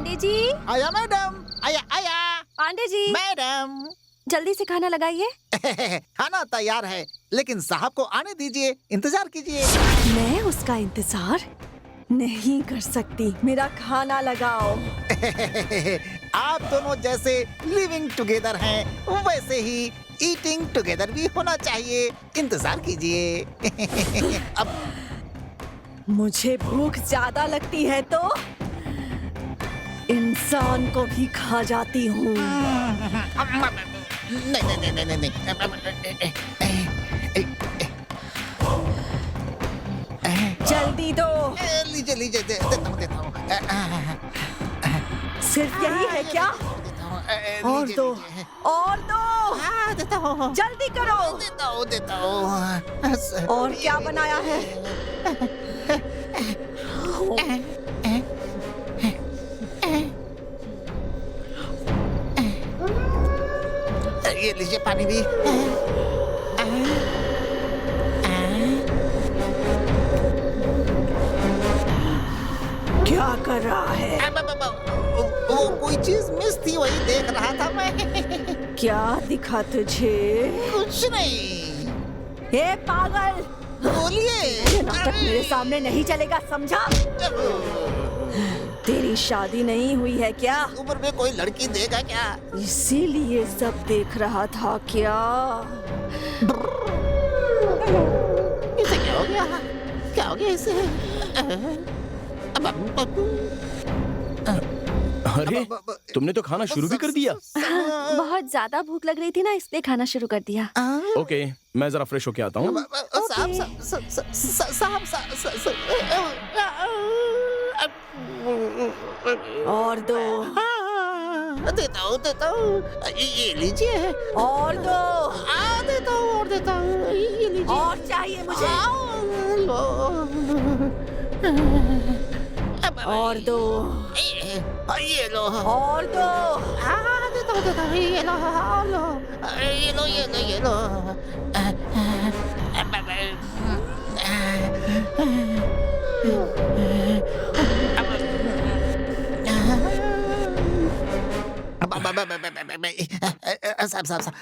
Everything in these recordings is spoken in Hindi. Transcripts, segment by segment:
पांडे जी। आया मैडम, आया आया। पांडे जी मैडम जल्दी से खाना लगाइए। खाना तैयार है, लेकिन साहब को आने दीजिए, इंतजार कीजिए। मैं उसका इंतजार नहीं कर सकती, मेरा खाना लगाओ। आप दोनों जैसे लिविंग टुगेदर हैं, वैसे ही ईटिंग टुगेदर भी होना चाहिए। इंतजार कीजिए। अब मुझे भूख ज्यादा लगती है तो इंसान को भी खा जाती हूँ। नहीं नहीं नहीं नहीं नहीं। जल्दी दो। लीजिए लीजिए, देता हूँ देता हूँ। सिर्फ यही है क्या? और दो, और दो। हाँ, देता हूँ। जल्दी करो। देता हूँ। और क्या बनाया है? ये लीजिए पानी भी। क्या कर रहा है? वो कोई चीज मिस थी, वही देख रहा था मैं। क्या दिखा तुझे? कुछ नहीं। हे पागल, बोलिए। ये नाटक मेरे सामने नहीं चलेगा, समझा? तेरी शादी नहीं हुई है क्या? उम्र में कोई लड़की देगा क्या? इसीलिए सब देख रहा था क्या? इसे क्या हो गया? क्या हो गया इसे? अरे तुमने तो खाना शुरू भी कर दिया। बहुत ज्यादा भूख लग रही थी ना, इसलिए खाना शुरू कर दिया। ओके, मैं जरा फ्रेश होके आता हूँ। और दो, देता हूँ। ये लीजिए। और दो। देता हूँ। ये लीजिए। और चाहिए मुझे। और दो। ये लो। और दो। देता हूँ। ये लो।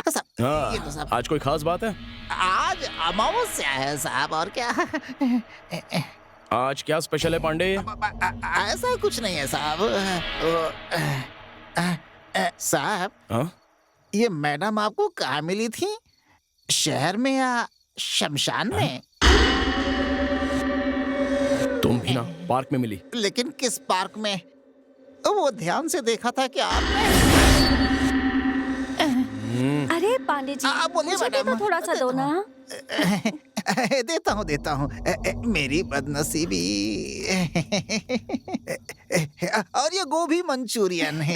साहब, ये लो साहब। आज कोई खास बात है? आज अमावस्या है साहब, और क्या? आज क्या स्पेशल है पांडे? ऐसा कुछ नहीं है साहब। साहब, हाँ? ये मैडम आपको कहाँ मिली थी? शहर में या शमशान में? तुम भी ना पार्क में मिली। लेकिन किस पार्क में? वो ध्यान से देखा था कि आपने। अरे पांडे जी, बोलिए मुझे भी मैडम। तो थोड़ा सा दो ना। देता हूँ। मेरी बदनसीबी। और ये गोभी मंचूरियन है।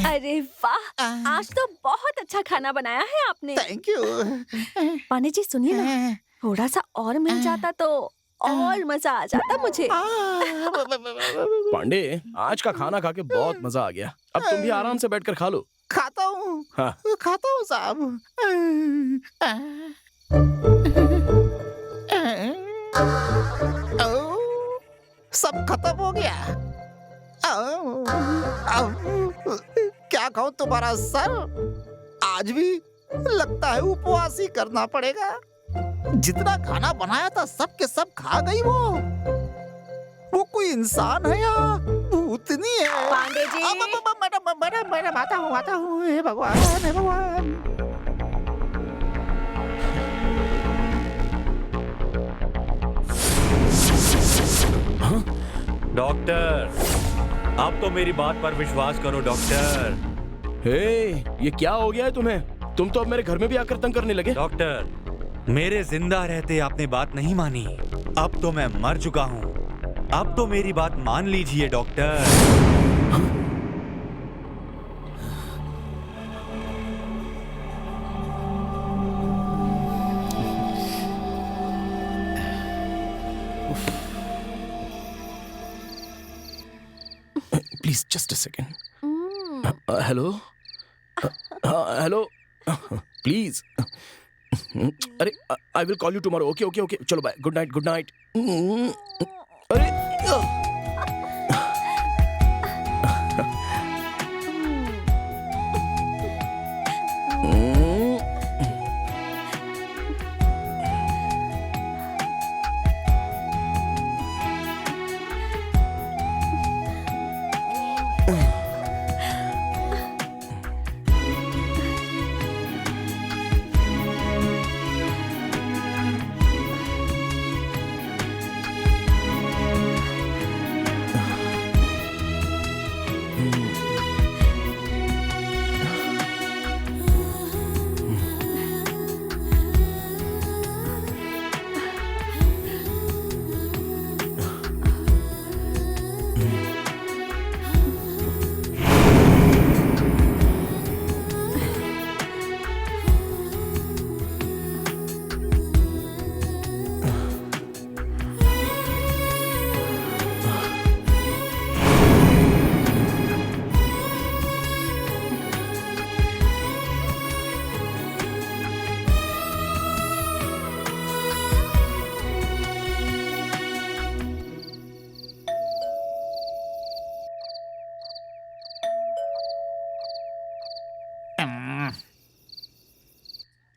अरे वाह, आज तो बहुत अच्छा खाना बनाया है आपने। Thank you. पांडे जी सुनिए ना, थोड़ा सा और मिल जाता तो और मजा आ जाता मुझे। पांडे, आज का खाना खा के बहुत मजा आ गया। अब तुम भी आराम से बैठकर खा लो। खाता हूँ। हाँ। खाता हूँ साहब। सब खत्म हो गया। क्या खाऊं तुम्हारा सर? आज भी लगता है उपवास ही करना पड़ेगा। जितना खाना बनाया था सब के सब खा गई वो कोई इंसान है या भूतनी है? पांडे जी। मैडम आता हूँ। हे भगवान। डॉक्टर, अब तो मेरी बात पर विश्वास करो डॉक्टर। हे, ये क्या हो गया है तुम्हें? तुम तो अब मेरे घर में भी आकर तंग करने लगे। डॉक्टर, मेरे जिंदा रहते आपने बात नहीं मानी। अब तो मैं मर चुका हूँ। अब तो मेरी बात मान लीजिए doctor. Please just a second. Hello. हाँ हेलो प्लीज। अरे I will call you tomorrow. Okay okay okay चलो bye. Good night good night. अरे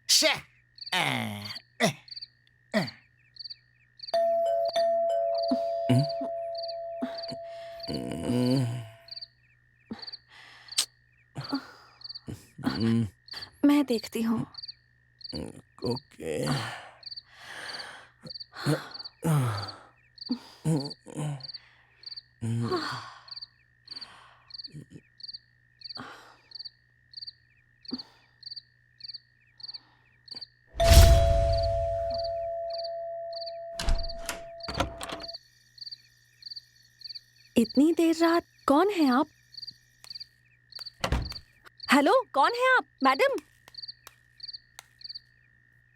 शे मैं देखती हूँ। ओके इतनी देर रात कौन है आप? हेलो कौन है आप मैडम?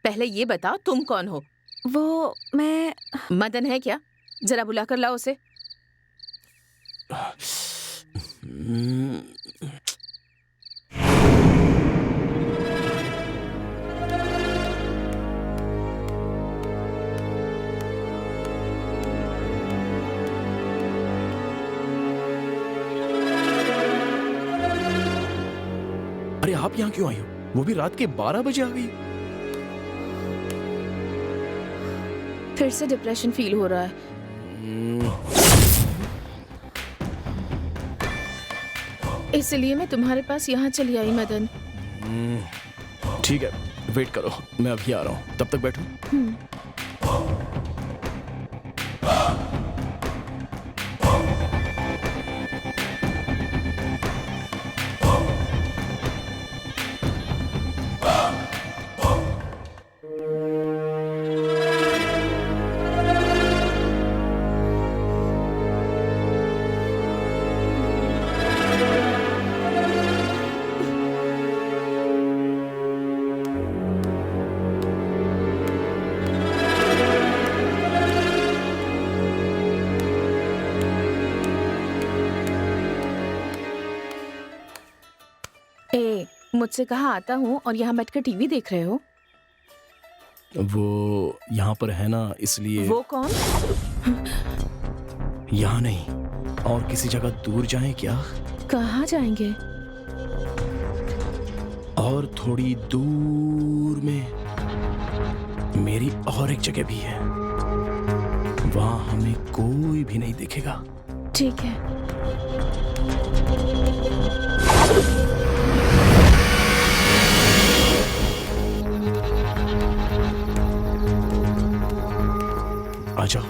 पहले ये बताओ तुम कौन हो? वो मैं मदन है क्या? जरा बुला कर लाओ उसे। अरे आप यहाँ क्यों आई हो? वो भी रात के 12 बजे आ गई। फिर से डिप्रेशन फील हो रहा है। इसलिए मैं तुम्हारे पास यहाँ चली आई मदन। ठीक है वेट करो, मैं अभी आ रहा हूँ, तब तक बैठो। मुझसे कहा आता हूँ और यहाँ बैठकर टीवी देख रहे हो? वो यहाँ पर है ना, इसलिए। वो कौन? यहाँ नहीं, और किसी जगह दूर जाएं क्या? कहाँ जाएंगे? और थोड़ी दूर में मेरी और एक जगह भी है, वहाँ हमें कोई भी नहीं दिखेगा। ठीक है। आ जाओ।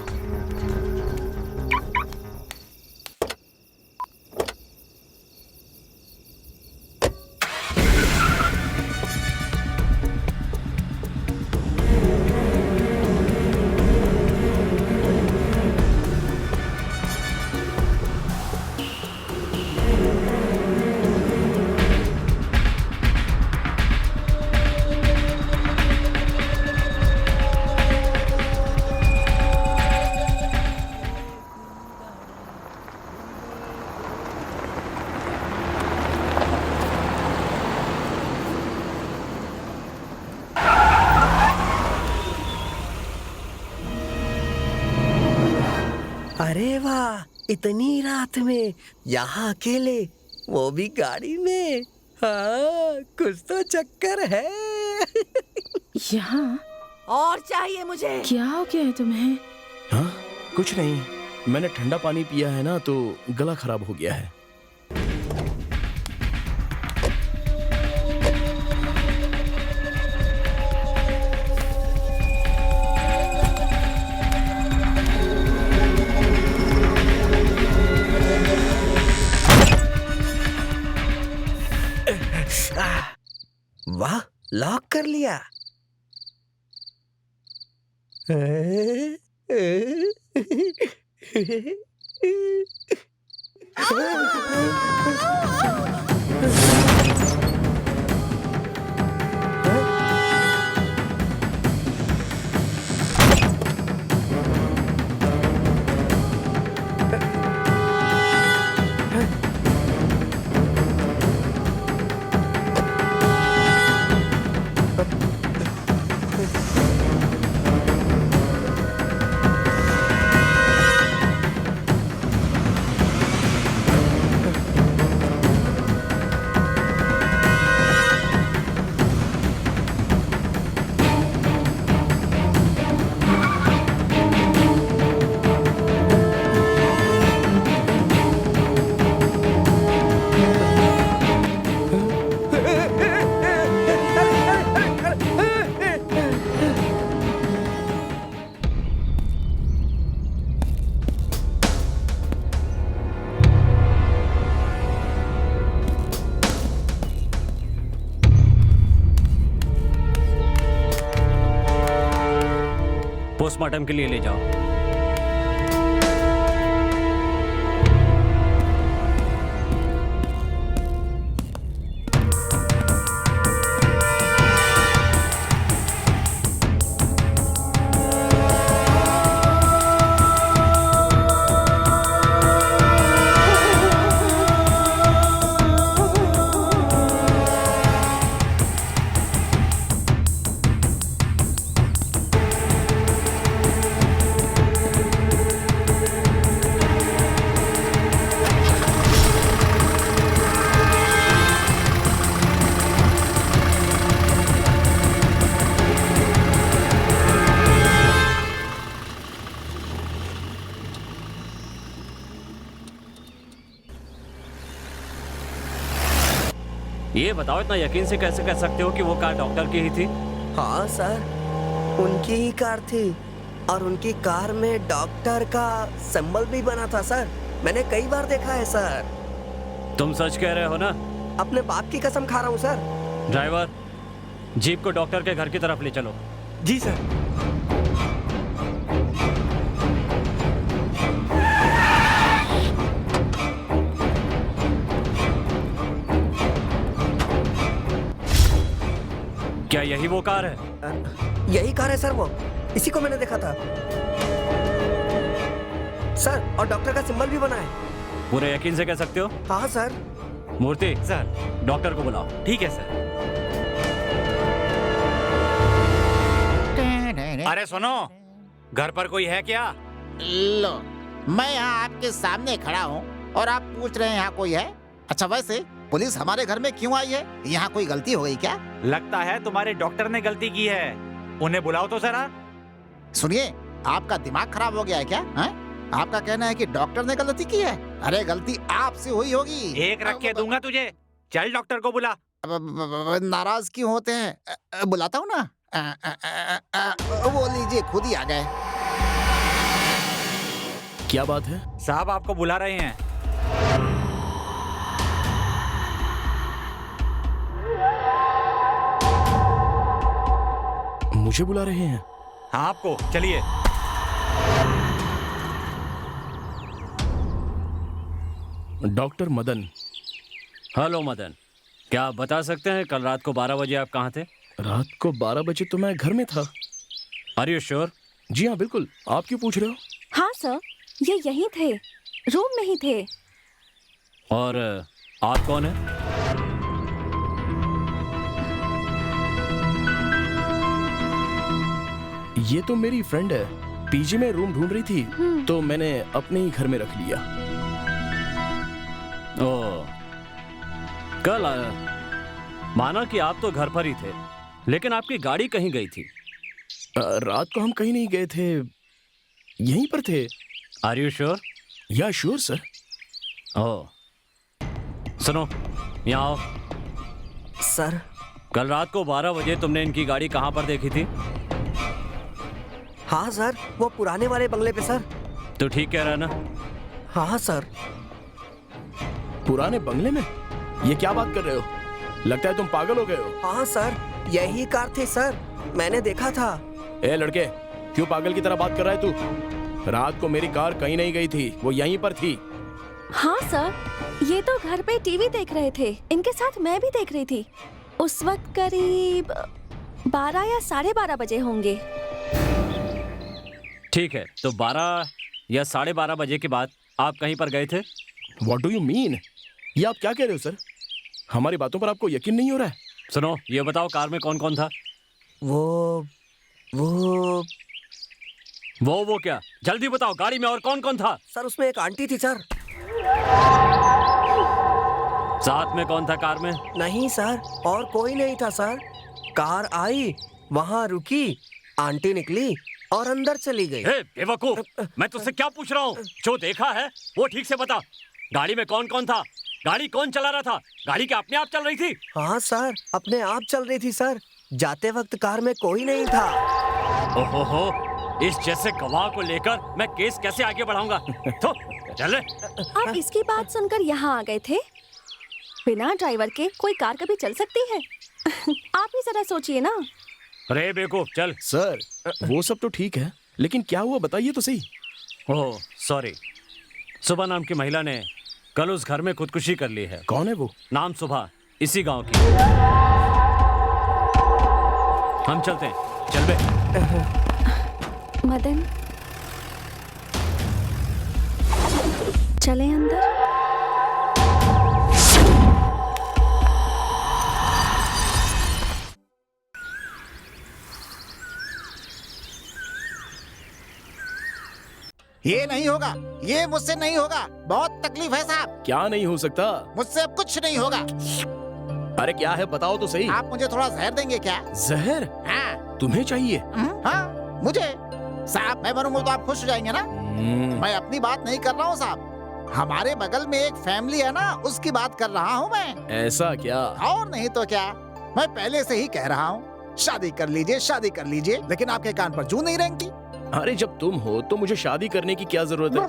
अरे वाह, इतनी रात में यहाँ अकेले, वो भी गाड़ी में। हाँ, कुछ तो चक्कर है। यहाँ और चाहिए मुझे। क्या हो गया है तुम्हें? हाँ, कुछ नहीं, मैंने ठंडा पानी पिया है ना, तो गला खराब हो गया है। वाह, लॉक कर लिया। पोस्टमार्टम के लिए ले जाओ। ये बताओ, इतना यकीन से कैसे कह सकते हो कि वो कार डॉक्टर की ही थी? हाँ सर, उनकी ही कार थी और उनकी कार में डॉक्टर का सिंबल भी बना था सर। मैंने कई बार देखा है सर। तुम सच कह रहे हो ना? अपने बाप की कसम खा रहा हूँ सर। ड्राइवर, जीप को डॉक्टर के घर की तरफ ले चलो। जी सर। क्या यही वो कार है? यही कार है सर, वो इसी को मैंने देखा था सर, और डॉक्टर का सिंबल भी बना है। पूरे यकीन से कह सकते हो? हाँ सर। मूर्ति सर। डॉक्टर को बुलाओ। ठीक है सर। अरे सुनो, घर पर कोई है क्या? लो, मैं यहाँ आपके सामने खड़ा हूँ और आप पूछ रहे हैं यहाँ कोई है? अच्छा, वैसे पुलिस हमारे घर में क्यों आई है? यहाँ कोई गलती हो गई क्या? लगता है तुम्हारे डॉक्टर ने गलती की है। उन्हें बुलाओ तो जरा। सुनिए, आपका दिमाग खराब हो गया है क्या? है? आपका कहना है कि डॉक्टर ने गलती की है? अरे गलती आपसे हुई होगी। एक रख के दूंगा तुझे। चल डॉक्टर को बुला। नाराज क्यों होते हैं? बुलाता हूँ ना। वो लीजिए, खुद ही आ गए। क्या बात है? साहब आपको बुला रहे हैं। मुझे बुला रहे हैं? हाँ, आपको। चलिए। डॉक्टर मदन। हेलो मदन, क्या आप बता सकते हैं कल रात को 12 बजे आप कहाँ थे? रात को 12 बजे तो मैं घर में था। Are you sure? जी हाँ, बिल्कुल। आप क्यों पूछ रहे हो? हाँ सर, ये यहीं थे, रूम में ही थे। और आप कौन है? ये तो मेरी फ्रेंड है, पीजी में रूम ढूंढ रही थी तो मैंने अपने ही घर में रख लिया। ओ, कल माना कि आप तो घर पर ही थे, लेकिन आपकी गाड़ी कहीं गई थी। रात को हम कहीं नहीं गए थे, यहीं पर थे। Are you sure? Yeah sure sir. Oh, सुनो, यहाँ आओ। सर, कल रात को 12 बजे तुमने इनकी गाड़ी कहाँ पर देखी थी? हाँ सर, वो पुराने वाले बंगले पे सर। तो ठीक कह रहा है ना? हाँ सर। पुराने बंगले में? ये क्या बात कर रहे हो? लगता है तुम पागल हो गए हो। हाँ सर, यही कार थी सर, मैंने देखा था। ए लड़के, क्यों पागल की तरह बात कर रहा है तू? रात को मेरी कार कहीं नहीं गई थी, वो यहीं पर थी। हाँ सर, ये तो घर पे टीवी देख रहे थे, इनके साथ मैं भी देख रही थी। उस वक्त करीब 12 या 12:30 बजे होंगे। ठीक है, तो 12 या 12:30 बजे के बाद आप कहीं पर गए थे? What do you mean? ये आप क्या कह रहे हो सर? हमारी बातों पर आपको यकीन नहीं हो रहा है? सुनो, ये बताओ कार में कौन कौन था? वो क्या? जल्दी बताओ, गाड़ी में और कौन कौन था? सर, उसमें एक आंटी थी सर। साथ में कौन था कार में? नहीं सर, और कोई नहीं था सर। कार आई, वहाँ रुकी, आंटी निकली और अंदर चली गई। ए, बेवकूफ, मैं तुझसे क्या पूछ रहा हूँ? जो देखा है वो ठीक से बता। गाड़ी में कौन कौन था? गाड़ी कौन चला रहा था? गाड़ी क्या अपने आप चल रही थी? हाँ सर, अपने आप चल रही थी सर। जाते वक्त कार में कोई नहीं था। ओहो, इस जैसे गवाह को लेकर मैं केस कैसे आगे बढ़ाऊंगा? तो चले। आप इसकी बात सुनकर यहाँ आ गए थे? बिना ड्राइवर के कोई कार कभी चल सकती है? आप ही जरा सोचिए ना। अरे बेवकूफ, चल। सर, वो सब तो ठीक है, लेकिन क्या हुआ बताइए तो सही। ओह सॉरी, सुबह नाम की महिला ने कल उस घर में खुदकुशी कर ली है। कौन है वो? नाम सुबह, इसी गांव की। हम चलते हैं, चल बे। मदन, चलें अंदर। ये नहीं होगा, ये मुझसे नहीं होगा। बहुत तकलीफ है साहब। क्या नहीं हो सकता? मुझसे अब कुछ नहीं होगा। अरे क्या है बताओ तो सही। आप मुझे थोड़ा जहर देंगे क्या? जहर? हाँ। तुम्हें चाहिए? हाँ, मुझे। साहब, मैं मरूंगा तो आप खुश हो जाएंगे ना? मैं अपनी बात नहीं कर रहा हूँ साहब, हमारे बगल में एक फैमिली है ना, उसकी बात कर रहा हूँ मैं। ऐसा क्या? और नहीं तो क्या, मैं पहले से ही कह रहा हूँ शादी कर लीजिए, शादी कर लीजिए, लेकिन आपके कान पर जूं नहीं रेंगती। अरे जब तुम हो तो मुझे शादी करने की क्या जरूरत है?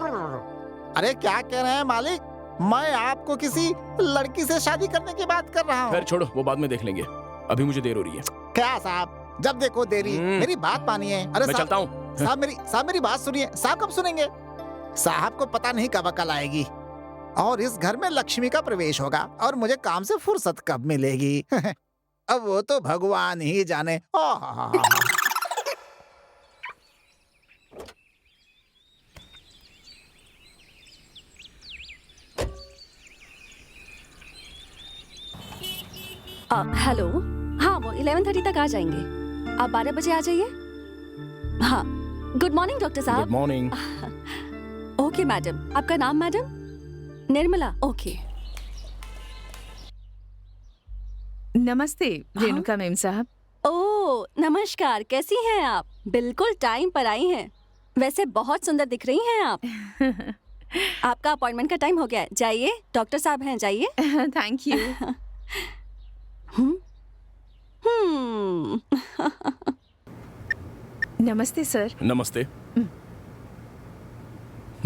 अरे क्या कह रहे हैं मालिक, मैं आपको किसी लड़की से शादी करने की बात कर रहा खैर हूँ। छोड़ो, वो बाद में देख लेंगे, अभी मुझे देर हो रही है। क्या साहब, जब देखो देरी। मेरी बात मानिए। अरे मैं साहब, चलता हूँ। साहब मेरी बात सुनिए। साहब कब सुनेंगे? साहब को पता नहीं कब अकल आएगी और इस घर में लक्ष्मी का प्रवेश होगा और मुझे काम से फुर्सत कब मिलेगी। अब वो तो भगवान ही जाने। हेलो, हाँ वो 11:30 तक आ जाएंगे। आप 12 बजे आ जाइए। हाँ, गुड मॉर्निंग डॉक्टर गुड साहब। मॉर्निंग। ओके मैडम, आपका नाम मैडम? निर्मला। ओके। नमस्ते रेणुका मैम साहब। ओह नमस्कार, कैसी हैं आप? बिल्कुल टाइम पर आई हैं। वैसे बहुत सुंदर दिख रही हैं आप। आपका अपॉइंटमेंट का टाइम हो गया है, जाइए। डॉक्टर साहब हैं, जाइए। Thank you. नमस्ते सर। नमस्ते।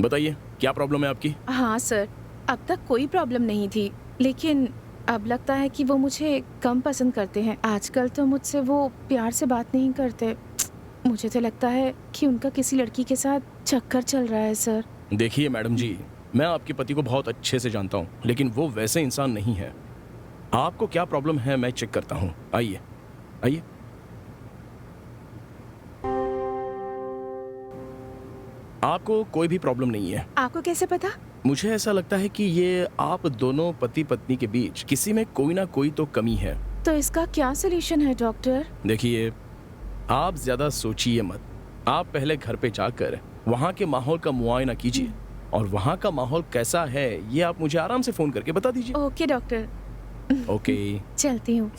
बताइए क्या प्रॉब्लम है आपकी? हाँ सर, अब तक कोई प्रॉब्लम नहीं थी, लेकिन अब लगता है कि वो मुझे कम पसंद करते हैं। आजकल तो मुझसे वो प्यार से बात नहीं करते। मुझे तो लगता है कि उनका किसी लड़की के साथ चक्कर चल रहा है सर। देखिए मैडम जी, मैं आपके पति को बहुत अच्छे से जानता हूँ, लेकिन वो वैसे इंसान नहीं है। आपको क्या प्रॉब्लम है मैं चेक करता हूँ। आइए आइए। आपको कोई भी प्रॉब्लम नहीं है। आपको कैसे पता? मुझे ऐसा लगता है कि ये आप दोनों पति पत्नी के बीच किसी में कोई ना कोई तो कमी है। तो इसका क्या सलूशन है डॉक्टर? देखिए, आप ज्यादा सोचिए मत, आप पहले घर पे जाकर वहाँ के माहौल का मुआयना कीजिए और वहाँ का माहौल कैसा है ये आप मुझे आराम से फोन करके बता दीजिए। Okay doctor, okay. चलती हूँ।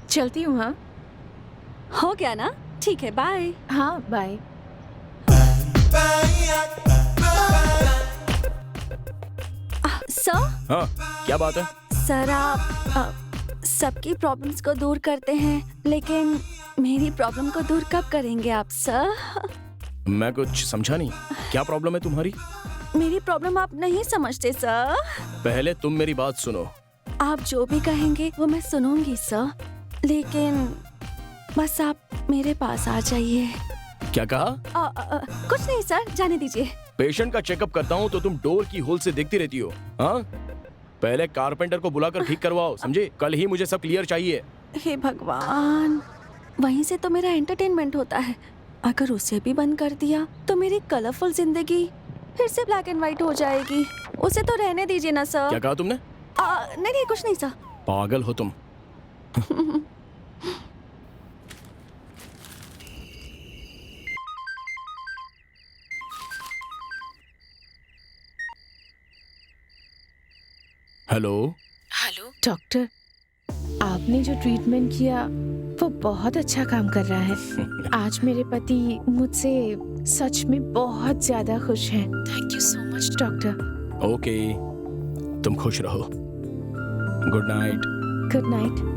चलती हूँ। हाँ हो गया ना? ठीक है, बाय। हाँ, बाय। सर, हाँ, क्या बात है? सर आप सबकी प्रॉब्लम्स को दूर करते हैं, लेकिन मेरी प्रॉब्लम को दूर कब करेंगे आप सर? मैं कुछ समझा नहीं, क्या प्रॉब्लम है तुम्हारी? मेरी प्रॉब्लम आप नहीं समझते सर। पहले तुम मेरी बात सुनो। आप जो भी कहेंगे वो मैं सुनूंगी सर, लेकिन बस आप मेरे पास आ जाइए। क्या कहा? कुछ नहीं सर, जाने दीजिए। पेशेंट का चेकअप करता हूँ तो तुम डोर की होल से देखती रहती हो। हाँ, पहले कारपेंटर को बुलाकर ठीक करवाओ, समझे? कल ही मुझे सब क्लियर चाहिए। हे भगवान, वहीं से तो मेरा एंटरटेनमेंट होता है। अगर उसे भी बंद कर दिया तो मेरी कलरफुल जिंदगी फिर से ब्लैक एंड व्हाइट हो जाएगी। उसे तो रहने दीजिए ना सर। क्या कहा तुमने? नहीं नहीं, कुछ नहीं सर। पागल हो तुम। हेलो। हेलो डॉक्टर, आपने जो ट्रीटमेंट किया वो बहुत अच्छा काम कर रहा है। आज मेरे पति मुझसे सच में बहुत ज्यादा खुश हैं। Thank you so much doctor. Okay, तुम खुश रहो। Good night. Good night.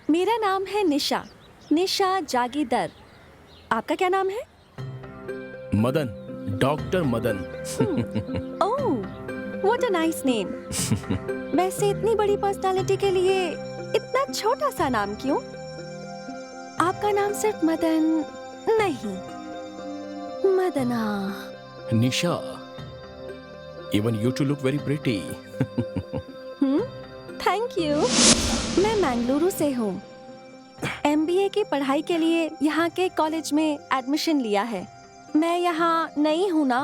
मेरा नाम है निशा, निशा जागीदर। आपका क्या नाम है? Madan, doctor Madan. Oh, what a nice name. वैसे इतनी बड़ी पर्सनालिटी के लिए इतना छोटा सा नाम क्यों? आपका नाम सिर्फ मदन नहीं, मदना। निशा, even you two look very pretty. Thank you. मैं मंगलुरु से हूँ। MBA की पढ़ाई के लिए यहाँ के कॉलेज में एडमिशन लिया है। मैं यहाँ नई हूँ ना,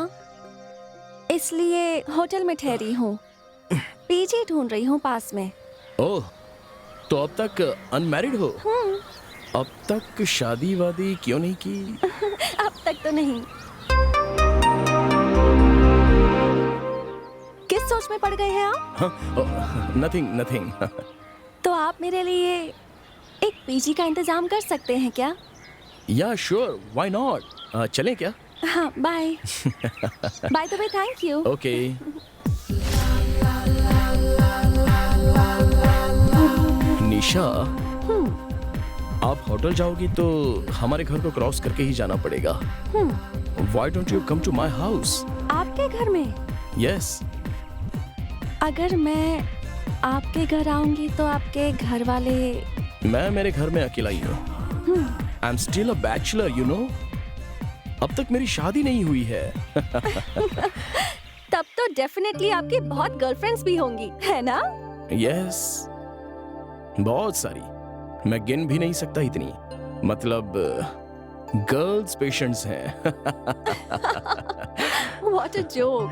इसलिए होटल में ठहरी हूँ। पीजी ढूंढ रही हूँ पास में। ओह, तो अब तक अनमैरिड हो? अब तक शादी वादी क्यों नहीं की? अब तक तो नहीं। किस सोच में पड़ गए हैं आप? Nothing nothing. तो आप मेरे लिए एक पीजी का इंतजाम कर सकते हैं क्या? या श्योर, व्हाई नॉट। चलें क्या? हाँ, bye. Bye the way, thank you. Okay. Nisha, आप होटल जाओगी तो हमारे घर को क्रॉस करके ही जाना पड़ेगा। Why don't you come to my house? आपके घर में? यस। अगर मैं आपके घर आऊंगी तो आपके घर वाले? मैं मेरे घर में अकेला ही हूँ। I am still a bachelor, you know. अब तक मेरी शादी नहीं हुई है। तब तो डेफिनेटली आपकी बहुत गर्लफ्रेंड्स भी होंगी, है ना? यस, बहुत सारी। मैं गिन भी नहीं सकता इतनी। मतलब गर्ल्स पेशेंट्स हैं। What a joke.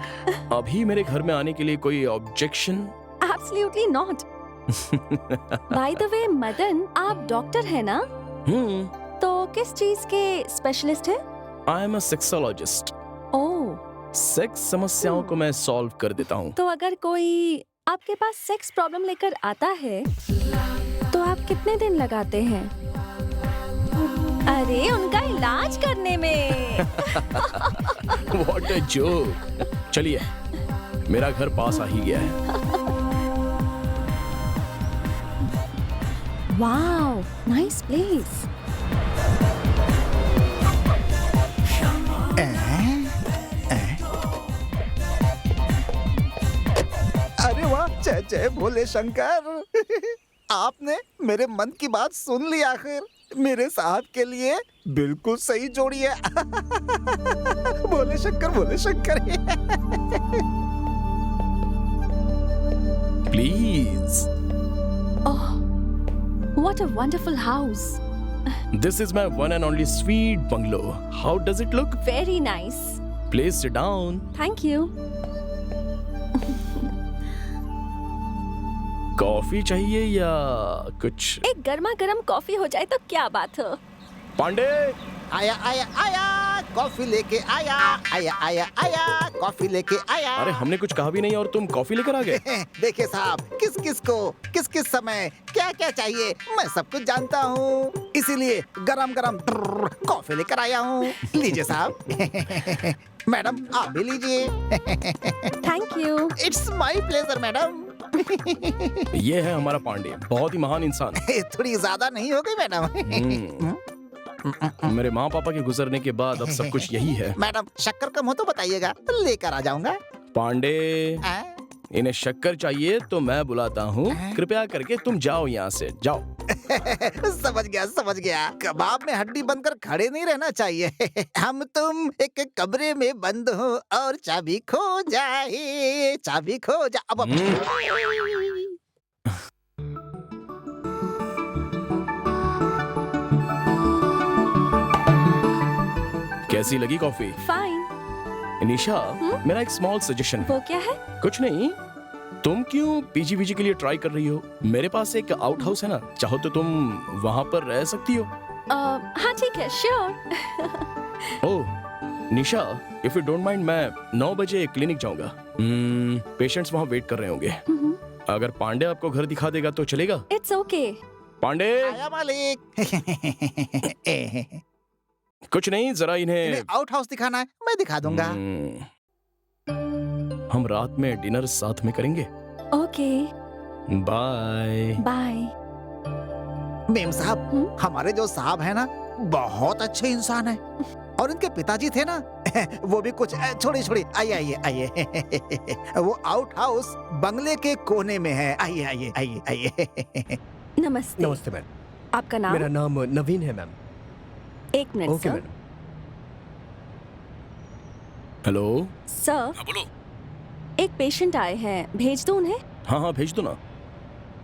अभी मेरे घर में आने के लिए कोई objection? Absolutely not. By the way, Madan, आप डॉक्टर हैं ना? तो किस चीज के स्पेशलिस्ट हैं? I am a sexologist. Oh, sex समस्याओं को मैं सॉल्व कर देता हूँ। तो अगर कोई आपके पास सेक्स प्रॉब्लम लेकर आता है तो आप कितने दिन लगाते हैं? अरे उनका इलाज करने में। What a joke. चलिए, मेरा घर पास आ ही गया है। Wow, nice place. अरे वाह, जय जय भोले शंकर। आपने मेरे मन की बात सुन ली आखिर। मेरे साहब के लिए बिल्कुल सही जोड़ी है। Bhole Shankar, Bhole Shankar. Please. Oh, what a wonderful house. This is my one and only sweet bungalow. How does it look? Very nice. Please sit down. Thank you. Coffee चाहिए या कुछ? एक गर्मा गर्म कॉफी हो जाए तो क्या बात हो। पांडे, आया आया आया, कॉफी लेके आया। आया आया आया, कॉफी लेके आया। अरे हमने कुछ कहा भी नहीं और तुम कॉफी लेकर आ गए। देखिए साहब, किस किस को किस किस समय क्या क्या चाहिए मैं सब कुछ जानता हूँ, इसीलिए गरम गरम कॉफी लेकर आया हूँ। लीजिए साहब। मैडम आप भी लीजिए। Thank you. It's my pleasure madam. ये है हमारा पांडे, बहुत ही महान इंसान। थोड़ी ज्यादा नहीं हो गई मैडम? मेरे माँ पापा के गुजरने के बाद अब सब कुछ यही है। मैडम शक्कर कम हो तो बताइएगा, लेकर आ जाऊंगा। पांडे, आ? इन्हें शक्कर चाहिए तो मैं बुलाता हूँ। कृपया करके तुम जाओ यहाँ से, जाओ। समझ गया समझ गया। कबाब में हड्डी बनकर खड़े नहीं रहना चाहिए। हम तुम एक कमरे में बंद हो और चाबी खो जाए, चाबी खो जा। अब कैसी लगी कॉफी? फाइन। निशा, मेरा एक स्मॉल सजेशन है। वो क्या है? कुछ नहीं, तुम क्यों पीजी के लिए ट्राई कर रही हो? मेरे पास एक आउट हाउस है ना, चाहो तो तुम वहाँ पर रह सकती हो। हाँ ठीक है, sure. Oh Nisha, if you don't mind, मैं 9 बजे क्लिनिक जाऊंगा। पेशेंट्स वहाँ वेट कर रहे होंगे। अगर पांडे आपको घर दिखा देगा तो चलेगा? It's okay. पांडे, आया मालिक। कुछ नहीं, जरा इन्हें आउट हाउस दिखाना है, मैं दिखा दूंगा। हम रात में डिनर साथ में करेंगे। Okay, bye bye. मेम साहब, हमारे जो साहब है ना, बहुत अच्छे इंसान है। और इनके पिताजी थे ना, वो भी कुछ छोड़ी छोड़ी। आइए आइए आइए। वो आउट हाउस बंगले के कोने में है। आइए आइए आइए आइए। नमस्ते। नमस्ते मैम। आपका नाम? मेरा नाम नवीन है मैम। एक minute okay sir. Madam. Hello sir, हाँ बोलो। एक पेशेंट आए हैं, भेज दो उन्हें? हाँ हाँ भेज दो ना।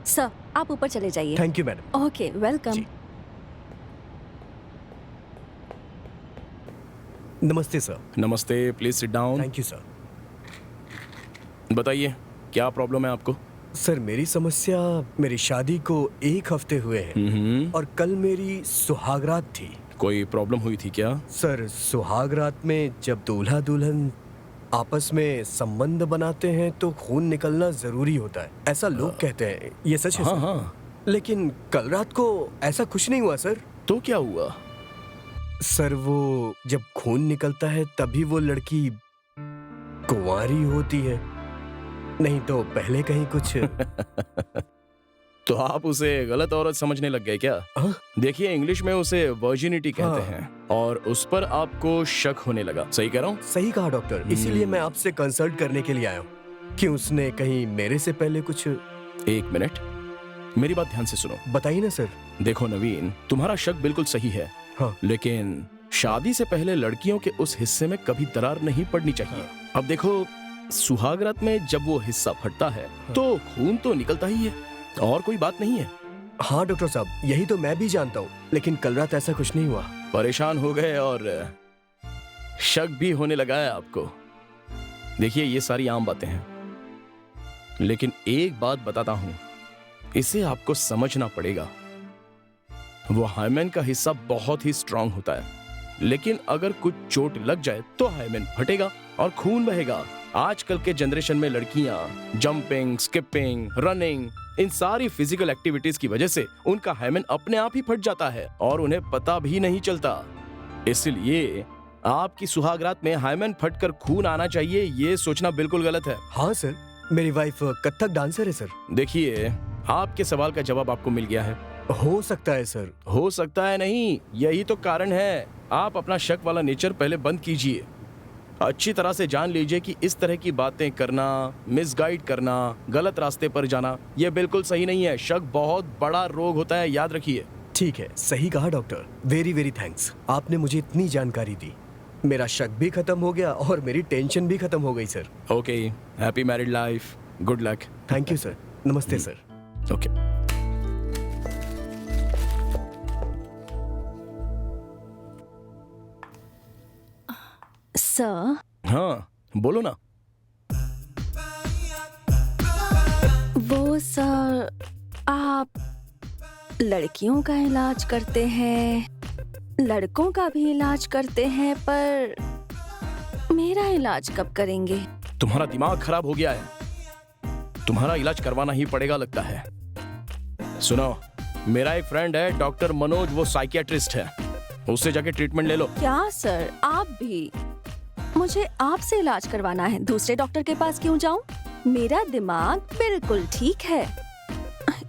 सर आप ऊपर चले जाइए। Thank you madam. Okay, welcome. जी। नमस्ते सर। नमस्ते, please sit down. Thank you sir. बताइए क्या प्रॉब्लम है आपको? सर मेरी समस्या, मेरी शादी को 1 हफ्ते हुए हैं और कल मेरी सुहागरात थी। कोई प्रॉब्लम हुई थी क्या? सर सुहागरात में जब दूल्हा दुल्हन आपस में संबंध बनाते हैं तो खून निकलना जरूरी होता है, ऐसा लोग कहते हैं। ये सच है हाँ सर? हाँ। लेकिन कल रात को ऐसा कुछ नहीं हुआ सर। तो क्या हुआ? सर वो जब खून निकलता है तभी वो लड़की कुंवारी होती है, नहीं तो पहले कहीं कुछ। तो आप उसे गलत औरत समझने लग गए क्या? देखिए, इंग्लिश में उसे वर्जिनिटी कहते हैं और उस पर आपको शक होने लगा। सही कह रहा हूँ? सही कहा डॉक्टर, इसीलिए मैं आपसे कंसल्ट करने के लिए आया हूँ कि उसने कहीं मेरे से पहले कुछ। 1 मिनट, मेरी बात ध्यान से सुनो। बताइए ना सर। देखो नवीन, तुम्हारा शक बिल्कुल सही है। हाँ। लेकिन शादी से पहले लड़कियों के उस हिस्से में कभी दरार नहीं पड़नी चाहिए। अब देखो, सुहागरात में जब वो हिस्सा फटता है तो खून तो निकलता ही है और कोई बात नहीं है। हाँ डॉक्टर साहब, यही तो मैं भी जानता हूँ, लेकिन कल रात ऐसा कुछ नहीं हुआ। परेशान हो गए और शक भी होने लगा है आपको। देखिए, ये सारी आम बातें हैं, लेकिन एक बात बताता हूं, इसे आपको समझना पड़ेगा। वो हाइमेन का हिस्सा बहुत ही स्ट्रांग होता है, लेकिन अगर कुछ चोट लग जाए तो हाइमेन फटेगा और खून बहेगा। आजकल के जनरेशन में लड़कियां जंपिंग, स्किपिंग, रनिंग, इन सारी फिजिकल एक्टिविटीज की वजह से उनका हाइमेन अपने आप ही फट जाता है और उन्हें पता भी नहीं चलता। इसलिए आपकी सुहागरात में हाइमेन फटकर खून आना चाहिए, ये सोचना बिल्कुल गलत है। हाँ सर, मेरी वाइफ कथक डांसर है सर। देखिए, आपके सवाल का जवाब आपको मिल गया है। हो सकता है सर। हो सकता है नहीं, यही तो कारण है। आप अपना शक वाला नेचर पहले बंद कीजिए। अच्छी तरह से जान लीजिए कि इस तरह की बातें करना, मिसगाइड करना, गलत रास्ते पर जाना, यह बिल्कुल सही नहीं है। शक बहुत बड़ा रोग होता है, याद रखिए। ठीक है, सही कहा डॉक्टर। वेरी वेरी थैंक्स, आपने मुझे इतनी जानकारी दी। मेरा शक भी खत्म हो गया और मेरी टेंशन भी खत्म हो गई sir. Okay, happy married life, good luck. Thank you sir. नमस्ते सर। ओके। सर, हाँ, बोलो ना। वो सर, आप लड़कियों का इलाज करते हैं, लड़कों का भी इलाज करते हैं, पर मेरा इलाज कब करेंगे? तुम्हारा दिमाग खराब हो गया है, तुम्हारा इलाज करवाना ही पड़ेगा लगता है। सुनो, मेरा एक फ्रेंड है डॉक्टर मनोज, वो साइकियाट्रिस्ट है, उससे जाके ट्रीटमेंट ले लो। क्या सर, आप भी? मुझे आपसे इलाज करवाना है, दूसरे डॉक्टर के पास क्यों जाऊं? मेरा दिमाग बिल्कुल ठीक है।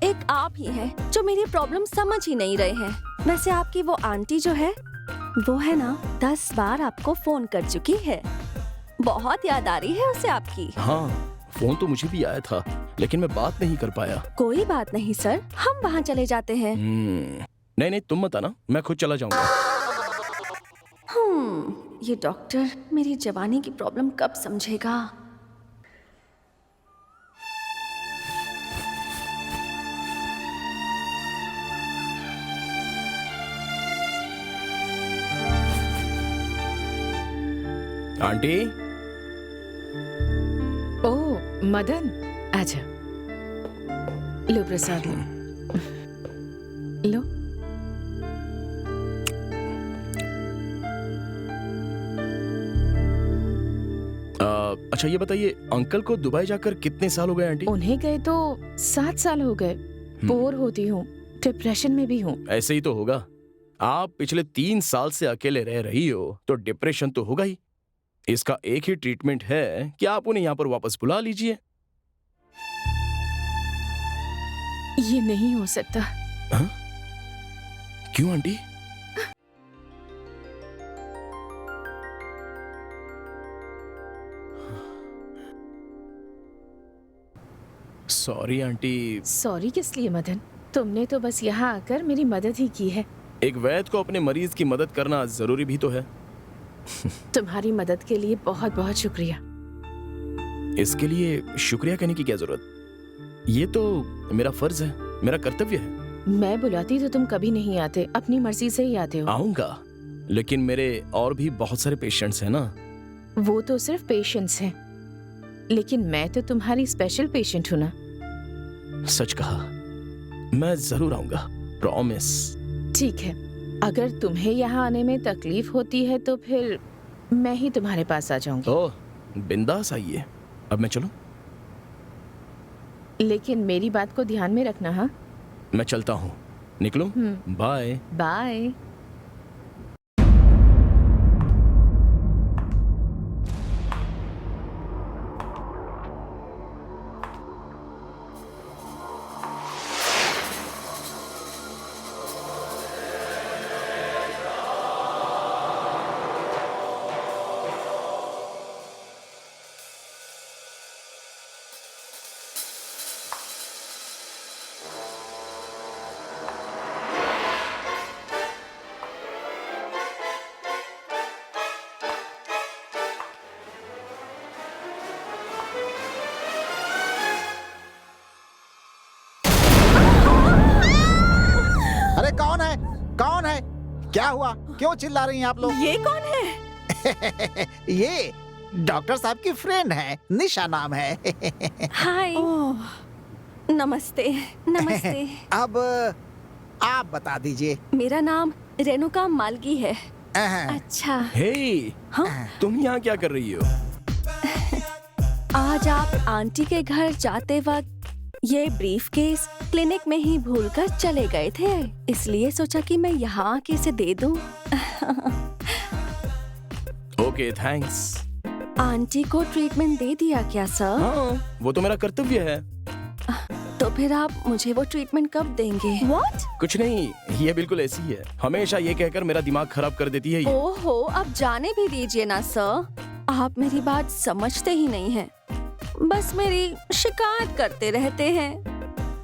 एक आप ही हैं जो मेरी प्रॉब्लम समझ ही नहीं रहे हैं। वैसे आपकी वो आंटी जो है, वो है ना, 10 बार आपको फोन कर चुकी है। बहुत याद आ रही है उसे आपकी। हाँ, फोन तो मुझे भी आया था, लेकिन मैं बात नहीं कर पाया। कोई बात नहीं सर, हम वहाँ चले जाते हैं। नहीं नहीं, तुम मत आना, मैं खुद चला जाऊंगा। ये डॉक्टर मेरी जवानी की प्रॉब्लम कब समझेगा? आंटी। ओ मदन, आजा, लो प्रसाद लो। अच्छा ये बताइए, अंकल को दुबई जाकर कितने साल हो गए आंटी? उन्हें गए तो 7 साल हो गए। बोर होती हूँ, डिप्रेशन में भी हूँ। ऐसे ही तो होगा। आप पिछले 3 साल से अकेले रह रही हो तो डिप्रेशन तो होगा ही। इसका एक ही ट्रीटमेंट है कि आप उन्हें यहाँ पर वापस बुला लीजिए। ये नहीं हो सकता। हाँ? क्यों आंटी? Sorry aunty. सॉरी किस लिए मदन? तुमने तो बस यहाँ आकर मेरी मदद ही की है। एक वैद्य को अपने मरीज की मदद करना जरूरी भी तो है। तुम्हारी मदद के लिए बहुत बहुत शुक्रिया। इसके लिए शुक्रिया कहने की क्या जरूरत? ये तो मेरा फर्ज है, मेरा कर्तव्य है। मैं बुलाती तो तुम कभी नहीं आते, अपनी मर्जी से ही आते हो। आऊंगा, लेकिन मेरे और भी बहुत सारे पेशेंट्स हैं ना। वो तो सिर्फ पेशेंट्स हैं, लेकिन मैं तो तुम्हारी स्पेशल पेशेंट हूँ ना। सच कहा, मैं जरूर आऊंगा, प्रॉमिस। ठीक है, अगर तुम्हें यहाँ आने में तकलीफ होती है तो फिर मैं ही तुम्हारे पास आ जाऊंगी। ओह, बिंदास आइए। अब मैं चलूं? लेकिन मेरी बात को ध्यान में रखना। हाँ, मैं चलता हूँ, निकलूं? बाय। बाय। क्या हुआ? क्यों चिल्ला रही हैं आप लोग? ये कौन है? ये डॉक्टर साहब की फ्रेंड है, निशा नाम है। हाय, ओह, नमस्ते। नमस्ते। अब आप बता दीजिए। मेरा नाम रेणुका मालगी है। अहं, अच्छा, हे, हाँ? तुम यहाँ क्या कर रही हो? आज आप आंटी के घर जाते वक्त ये ब्रीफकेस क्लिनिक में ही भूलकर चले गए थे, इसलिए सोचा कि मैं यहाँ आके इसे दे दूं। Okay, thanks. आंटी को ट्रीटमेंट दे दिया क्या सर? हाँ, वो तो मेरा कर्तव्य है। तो फिर आप मुझे वो ट्रीटमेंट कब देंगे? What? कुछ नहीं, ये बिल्कुल ऐसी ही है। हमेशा ये कहकर मेरा दिमाग खराब कर देती है ये। ओहो, अब जाने भी दीजिए ना सर। आप मेरी बात समझते ही नहीं हैं। बस मेरी शिकायत करते रहते हैं।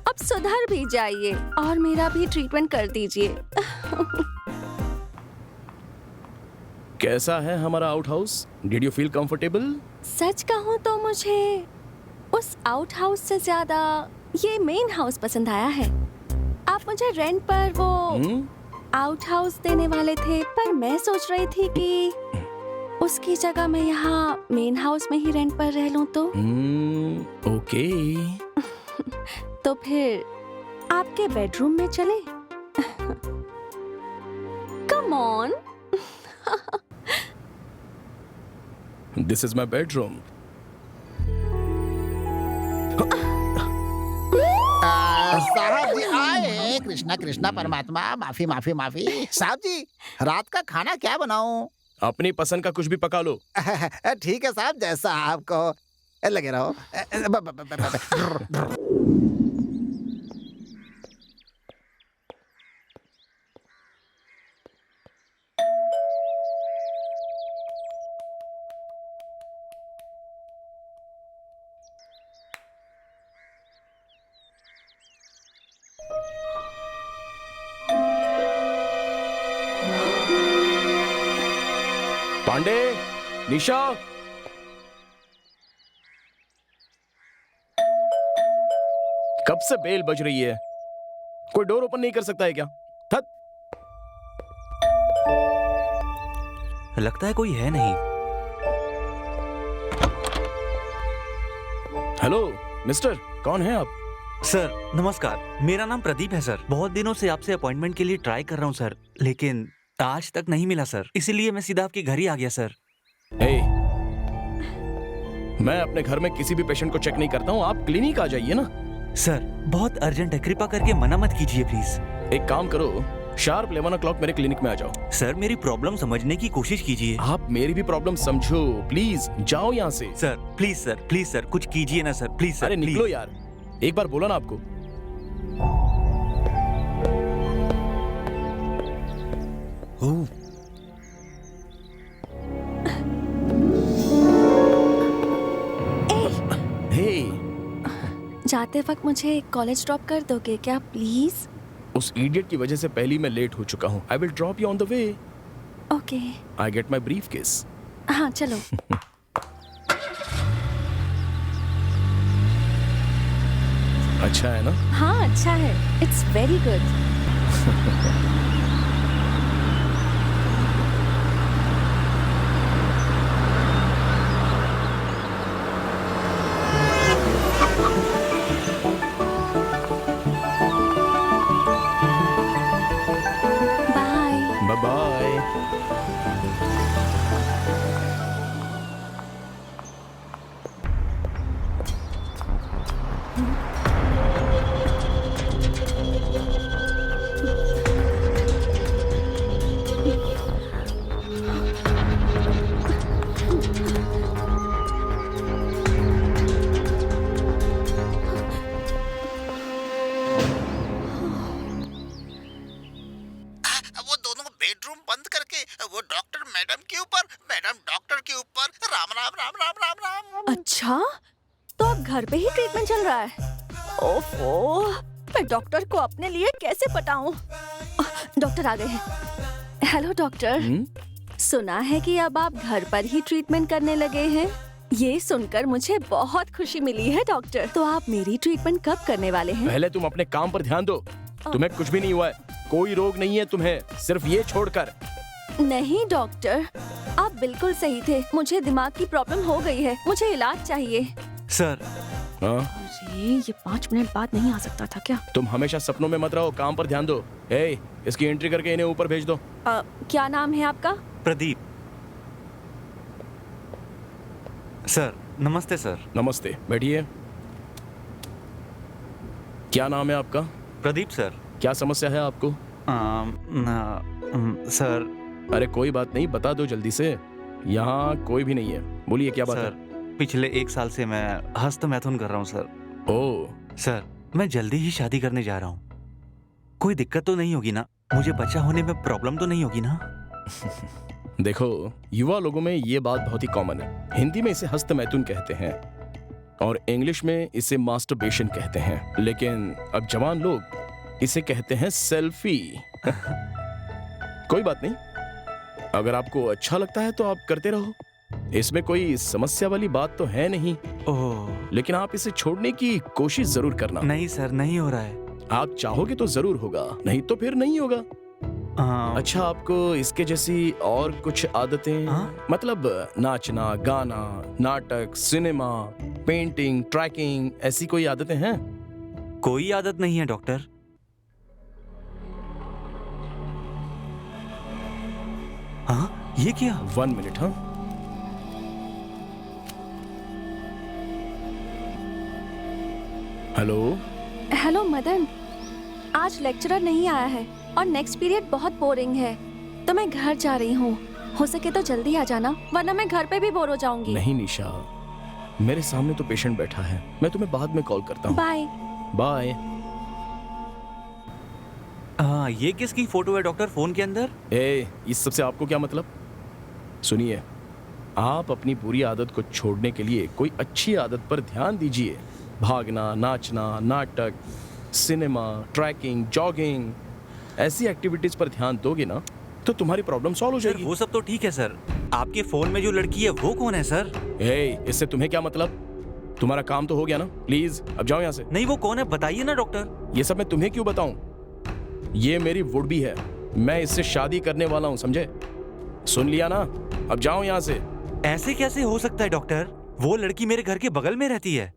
अब सुधर भी जाइए और मेरा भी ट्रीटमेंट कर दीजिए। कैसा है हमारा out house? Did you feel comfortable? सच कहूँ तो मुझे उस आउट हाउस से ज्यादा ये मेन हाउस पसंद आया है। आप मुझे रेंट पर वो आउट हाउस देने वाले थे, पर मैं सोच रही थी कि उसकी जगह मैं यहाँ मेन हाउस में ही रेंट पर रह लूं तो। ओके। तो फिर आपके बेडरूम में चले? Come on. This is my bedroom. साहब जी आए हैं। कृष्णा कृष्णा परमात्मा, माफी माफी माफी। साहब जी, रात का खाना क्या बनाऊं? अपनी पसंद का कुछ भी पका लो। ठीक है साहब, जैसा आपको लगे रहो। पांडे, निशा, कब से बेल बज रही है? कोई डोर ओपन नहीं कर सकता है क्या? थक। लगता है कोई है नहीं। हेलो मिस्टर, कौन है आप? सर नमस्कार, मेरा नाम प्रदीप है सर। बहुत दिनों से आपसे अपॉइंटमेंट के लिए ट्राई कर रहा हूँ सर, लेकिन आज तक नहीं मिला सर, इसीलिए मैं सीधा आपके घर ही आ गया सर। हे, मैं अपने घर में किसी भी पेशेंट को चेक नहीं करता हूँ। आप क्लिनिक आ जाइए ना। सर बहुत अर्जेंट है, कृपा करके मना मत कीजिए प्लीज। एक काम करो, शार्प 11 o'clock मेरे क्लिनिक में आ जाओ। सर मेरी प्रॉब्लम समझने की कोशिश कीजिए। आप मेरी भी प्रॉब्लम समझो, प्लीज जाओ यहाँ से। सर प्लीज सर कुछ कीजिए ना सर, प्लीज सर। अरे निकलो यार, एक बार बोला ना आपको। जाते वक्त मुझे कॉलेज ड्रॉप कर दोगे क्या प्लीज? उस इडियट की वजह से पहले मैं लेट हो चुका हूँ। I will drop you on the way. Okay. I get my briefcase. हाँ चलो। अच्छा है ना? हाँ अच्छा है, it's very good. Bye bye. वो दोनों बेडरूम बंद करके वो डॉक्टर मैडम के ऊपर, मैडम डॉक्टर के ऊपर, राम राम राम राम राम राम। अच्छा, तो अब घर पे ही ट्रीटमेंट चल रहा है? ओफो, मैं डॉक्टर को अपने लिए कैसे पटाऊं? डॉक्टर आ गए हैं। हेलो डॉक्टर, सुना है कि अब आप घर पर ही ट्रीटमेंट करने लगे हैं। ये सुनकर मुझे बहुत खुशी मिली है डॉक्टर। तो आप मेरी ट्रीटमेंट कब करने वाले हैं? पहले तुम अपने काम पर ध्यान दो। तुम्हें कुछ भी नहीं हुआ है। कोई रोग नहीं है तुम्हें, सिर्फ ये छोड़कर। नहीं डॉक्टर, आप बिल्कुल सही थे। मुझे दिमाग की प्रॉब्लम हो गई है, मुझे इलाज चाहिए। सर हाँ? अरे ये 5 मिनट बाद नहीं आ सकता था क्या? तुम हमेशा सपनों में मत रहो, काम पर ध्यान दो। ए, इसकी एंट्री करके इन्हें ऊपर भेज दो। क्या नाम है आपका? प्रदीप। सर नमस्ते सर। नमस्ते, बैठिए। क्या नाम है आपका? प्रदीप सर। क्या समस्या है आपको? सर अरे कोई बात नहीं, बता दो जल्दी से। यहाँ कोई भी नहीं है, बोलिए क्या बात सर, पिछले 1 साल से मैं हस्त मैथुन कर रहा हूँ सर। है? ओ, सर मैं जल्दी ही शादी करने जा रहा हूँ। कोई दिक्कत तो नहीं होगी ना? मुझे बच्चा होने में प्रॉब्लम तो नहीं होगी ना? देखो, युवा लोगों में ये बात बहुत ही कॉमन है। हिंदी में इसे हस्त मैथुन कहते हैं और इंग्लिश में इसे मास्टरबेशन कहते हैं, लेकिन अब जवान लोग इसे कहते हैं सेल्फी। कोई बात नहीं, अगर आपको अच्छा लगता है तो आप करते रहो, इसमें कोई समस्या वाली बात तो है नहीं। ओह लेकिन आप इसे छोड़ने की कोशिश जरूर करना। नहीं सर, नहीं हो रहा है। आप चाहोगे तो जरूर होगा, नहीं तो फिर नहीं होगा। अच्छा, आपको इसके जैसी और कुछ आदतें, मतलब नाचना, गाना, नाटक, सिनेमा, पेंटिंग, ट्रैकिंग, ऐसी कोई आदतें हैं? कोई आदत नहीं है डॉक्टर। हाँ, ये क्या? 1 मिनट। हाँ, हेलो। हेलो मदन, आज लेक्चरर नहीं आया है और नेक्स्ट पीरियड बहुत बोरिंग है, तो मैं घर जा रही हूँ। हो सके तो जल्दी आ जाना, वरना मैं घर पे भी बोर हो जाऊंगी। नहीं निशा, मेरे सामने तो पेशेंट बैठा है, मैं तुम्हें बाद में कॉल करता हूँ। Bye bye. हाँ, ये किसकी फोटो है डॉक्टर फोन के अंदर? इस सबसे आपको क्या मतलब? सुनिए, आप अपनी बुरी आदत को छोड़ने के लिए कोई अच्छी आदत पर ध्यान दीजिए। भागना, नाचना, नाटक, सिनेमा, ट्रैकिंग, जॉगिंग, ऐसी एक्टिविटीज पर ध्यान दोगे ना तो तुम्हारी प्रॉब्लम सॉल्व हो सर जाएगी। वो सब तो ठीक है सर, आपके फोन में जो लड़की है वो कौन है सर? इससे तुम्हें क्या मतलब? तुम्हारा काम तो हो गया ना, प्लीज अब जाओ यहाँ से। नहीं, वो कौन है बताइए ना डॉक्टर। ये सब मैं तुम्हें क्यों बताऊं? ये मेरी वुड भी है, मैं इससे शादी करने वाला हूँ, समझे? सुन लिया ना, अब जाओ यहाँ से। ऐसे कैसे हो सकता है डॉक्टर? वो लड़की मेरे घर के बगल में रहती है,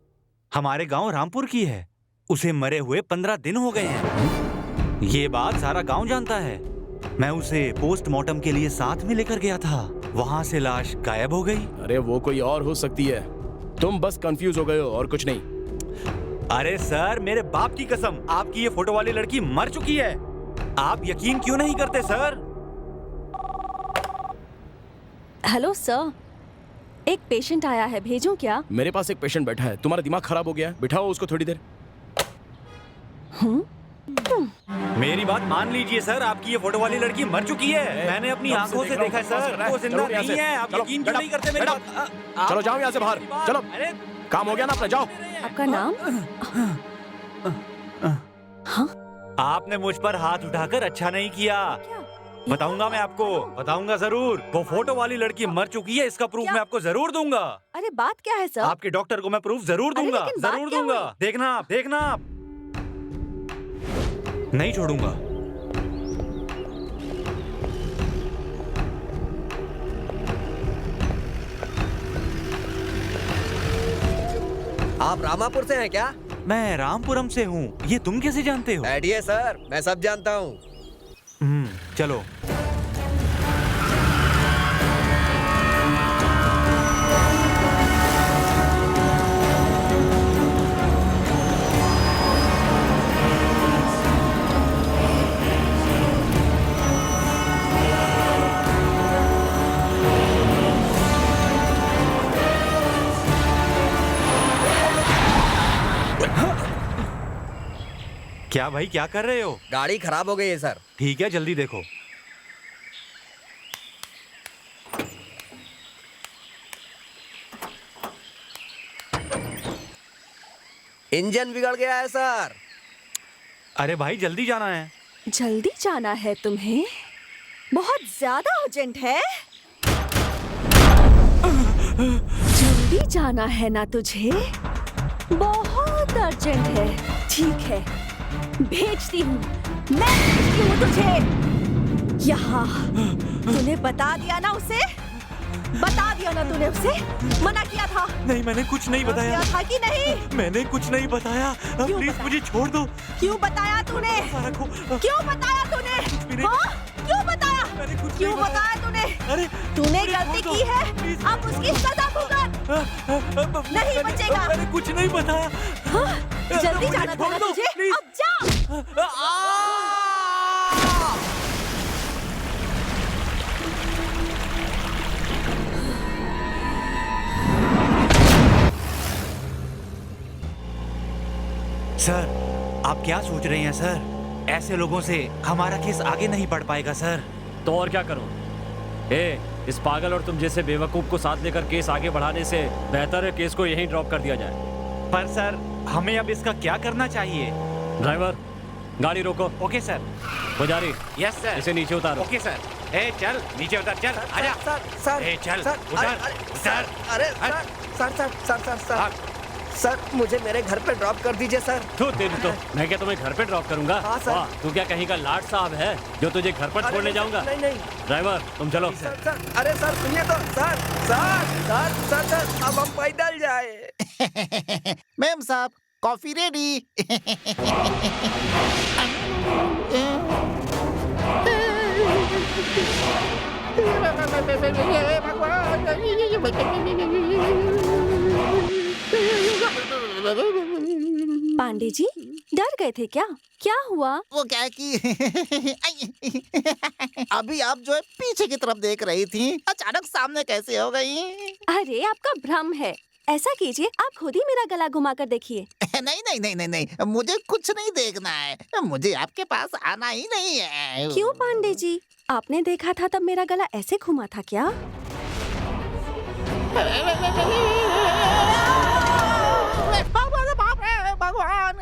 हमारे गांव रामपुर की है। उसे मरे हुए 15 दिन हो गए हैं। ये बात सारा गांव जानता है। मैं उसे पोस्टमार्टम के लिए साथ में लेकर गया था, वहां से लाश गायब हो गई। अरे वो कोई और हो सकती है, तुम बस कंफ्यूज हो गए हो और कुछ नहीं। अरे सर, मेरे बाप की कसम, आपकी ये फोटो वाली लड़की मर चुकी है। आप यकीन क्यों नहीं करते सर? हेलो सर, एक पेशेंट आया है, भेजूं क्या? मेरे पास एक पेशेंट बैठा है, तुम्हारा दिमाग खराब हो गया है, बिठाओ उसको थोड़ी देर। मेरी बात मान लीजिए सर, आपकी ये फोटो वाली लड़की मर चुकी है। मैंने अपनी आंखों से देखा है सर, वो जिंदा नहीं है। आप यकीन क्यों नहीं करते मेरी बात? चलो जाओ यहाँ से बाहर, चलो। अरे काम हो गया ना अपना, जाओ। आपका नाम? हाँ? आपने मुझ पर हाथ उठाकर अच्छा नहीं किया। बताऊंगा मैं आपको, बताऊंगा जरूर। वो फोटो वाली लड़की मर चुकी है, इसका प्रूफ मैं आपको जरूर दूंगा। अरे बात क्या है सर? आपके डॉक्टर को मैं प्रूफ जरूर अरे दूंगा, लेकिन बात जरूर क्या दूंगा। हुई? देखना आप, देखना आप। नहीं छोड़ूंगा। आप रामापुर से हैं क्या? मैं रामपुरम से हूँ, ये तुम कैसे जानते हो? बैठिए सर, मैं सब जानता हूँ। चलो। क्या भाई, क्या कर रहे हो? गाड़ी खराब हो गई है सर। ठीक है, जल्दी देखो। इंजन बिगड़ गया है सर। अरे भाई, जल्दी जाना है। जल्दी जाना है तुम्हें? बहुत ज्यादा अर्जेंट है? जल्दी जाना है ना तुझे? बहुत अर्जेंट है। ठीक है, भेजती हूँ। मैं पूछती हूँ तुझे यहाँ तूने बता दिया ना उसे, बता दिया ना तूने उसे, मना किया था। नहीं, मैंने कुछ नहीं बताया। किया था कि नहीं? मैंने कुछ नहीं बताया। प्लीज मुझे छोड़ दो। क्यों बताया तूने? क्यों बताया तूने? हाँ? क्यों बताया? क्यों बताया तूने? अरे तूने गलती की है, अब उसकी सजा भुगत। नहीं बचेगा। मैंने कुछ नहीं बताया। हाँ? जल्दी जाना था ना तुझे, अब जा। सर, आप क्या सोच रहे हैं सर? ऐसे लोगों से हमारा केस आगे नहीं बढ़ पाएगा सर। तो और क्या करूं? इस पागल और तुम जैसे बेवकूफ को साथ लेकर केस आगे बढ़ाने से बेहतर है केस को यहीं ड्रॉप कर दिया जाए। पर सर, हमें अब इसका क्या करना चाहिए? ड्राइवर, गाड़ी रोको। Okay sir. पुजारी, यस सर। इसे नीचे उतारो। Okay sir. चल नीचे उतर, चल आजा। सर चल सर, उतर, सर, अरे सर, सर मुझे मेरे घर पे ड्रॉप कर दीजिए सर। तू तेरी तो मैं क्या तुम्हें घर पे ड्रॉप करूंगा? हाँ, सर। वाह, तू क्या कहीं का लाट साहब है जो तुझे घर पर छोड़ने जाऊंगा? नहीं नहीं ड्राइवर, तुम चलो। सर, अरे सर सुनिए तो, सर, अब हम पैदल जाए। मैम साहब, कॉफी रेडी। पांडे जी, डर गए थे क्या? क्या हुआ? वो क्या है कि अभी आप जो है पीछे की तरफ देख रही थी, अचानक सामने कैसे हो गई? अरे आपका भ्रम है। ऐसा कीजिए, आप खुद ही मेरा गला घुमाकर देखिए। नहीं, मुझे कुछ नहीं देखना है, मुझे आपके पास आना ही नहीं है। क्यों पांडे जी, आपने देखा था तब मेरा गला ऐसे घुमा था क्या? भगवान,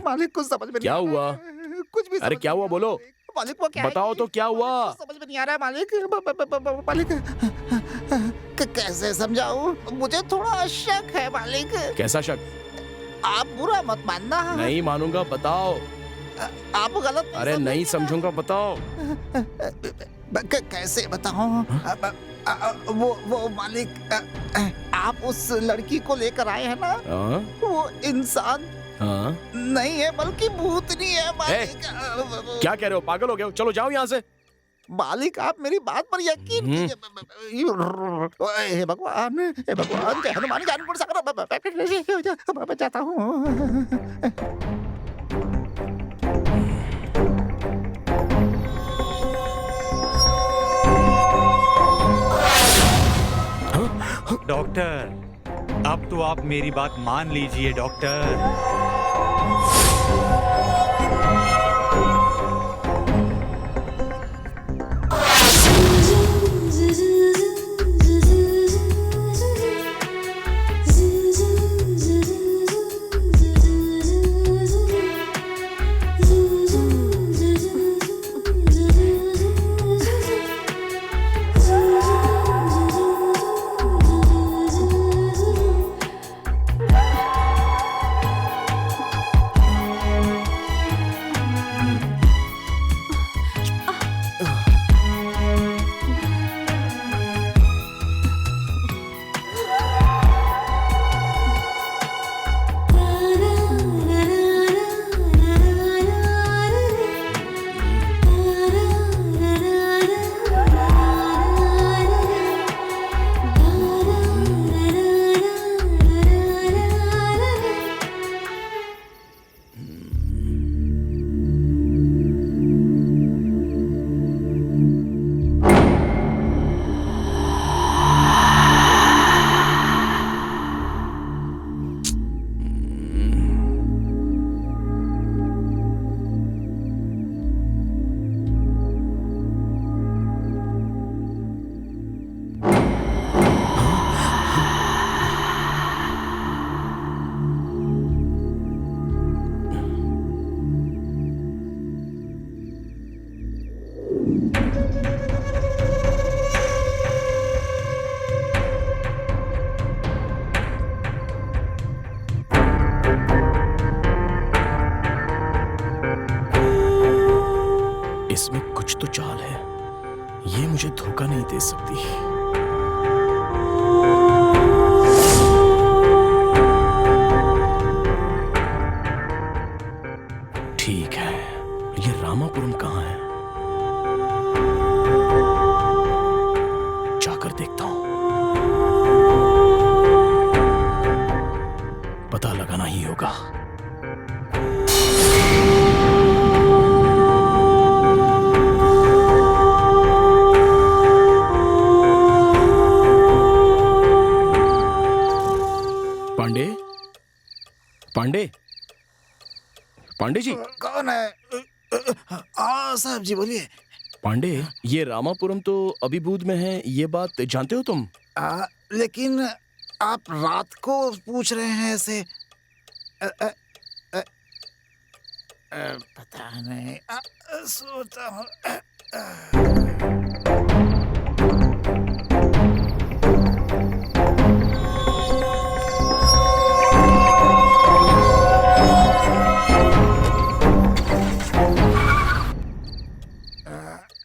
मालिक कुछ समझ में नहीं क्या आ रहा हुआ? है। कुछ भी अरे समझ क्या में हुआ, नहीं बोलो। आ रहा है। मालिक वो क्या है बताओ कि- तो क्या हुआ? कुछ समझ में नहीं आ रहा है मालिक। मालिक कैसे समझाऊं? मुझे थोड़ा शक है मालिक। कैसा शक? आप बुरा मत मानना। नहीं मानूंगा, बताओ। आप गलत अरे नहीं समझूंगा, बताओ। कैसे बताऊं? वो मालिक, आप उस लड़की को लेकर आए हैं ना, हाँ? वो इंसान हाँ? नहीं है बल्कि भूतनी है मालिक। क्या कह रहे हो? पागल हो गए हो? चलो जाओ यहाँ से। मालिक आप मेरी बात पर यकीन कीजिए। हे भगवान, जय हनुमान ज्ञानपुर सागर बचाता हूँ। डॉक्टर, अब तो आप मेरी बात मान लीजिए डॉक्टर। मुझे धोखा नहीं दे सकती। ठीक है, ये रामापुरम कहाँ है? जाकर देखता हूं। पता लगाना ही होगा। पांडे, पांडे, पांडे जी। कौन है? हाँ साहब जी बोलिए। पांडे, ये रामापुरम तो अभिभूत में है, ये बात जानते हो तुम? लेकिन आप रात को पूछ रहे हैं ऐसे। पता नहीं, सोचता हूँ।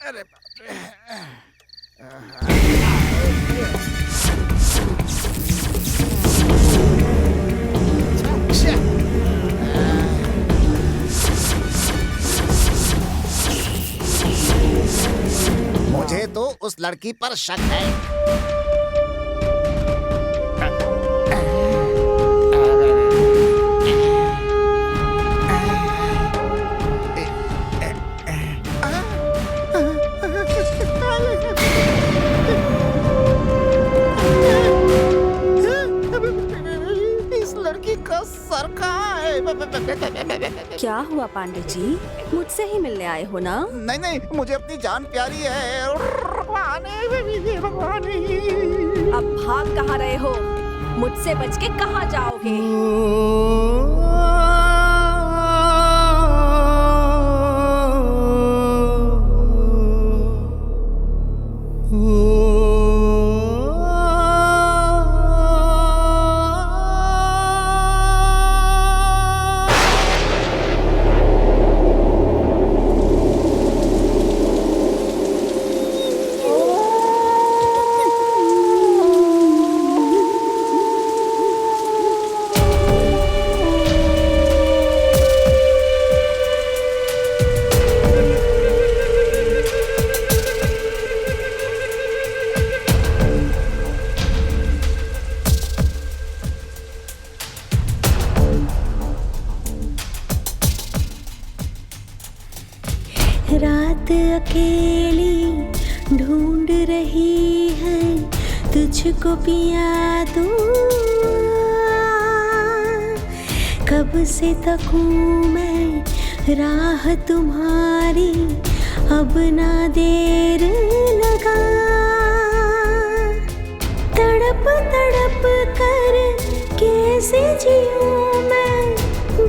अरे बाप रे। मुझे तो उस लड़की पर शक है। इस लड़की का सर कहाँ है? क्या हुआ पांडे जी, मुझसे ही मिलने आए हो ना? नहीं नहीं, मुझे अपनी जान प्यारी है। अब भाग कहाँ रहे हो? मुझसे बच के कहाँ जाओगे? रात अकेली ढूंढ रही है तुझको पिया दूं, कब से तकूं मैं राह तुम्हारी, अब ना देर लगा। तड़प तड़प कर कैसे जीऊं मैं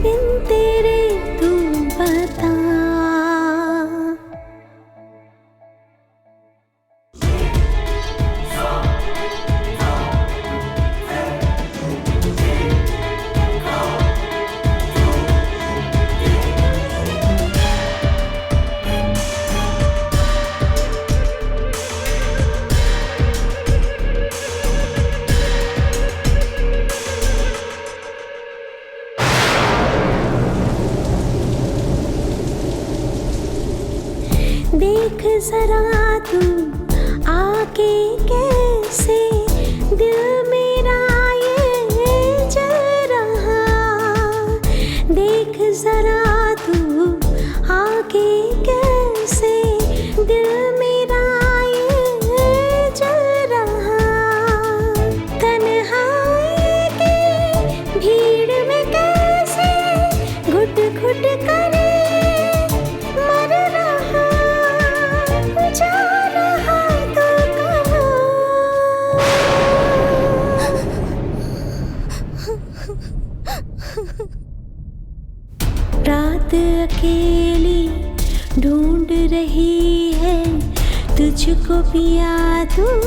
बिन तेरे, तू बता। देख जरा तू आके कैसे दिल मेरा ये जल रहा। देख जरा तू आके कैसे दिल मेरा ये जल रहा। तन्हाई की भीड़ में कैसे घुट घुट करे मर रहा, जा रहा तो कहाँ। रात अकेली ढूंढ रही है तुझको पिया दूं।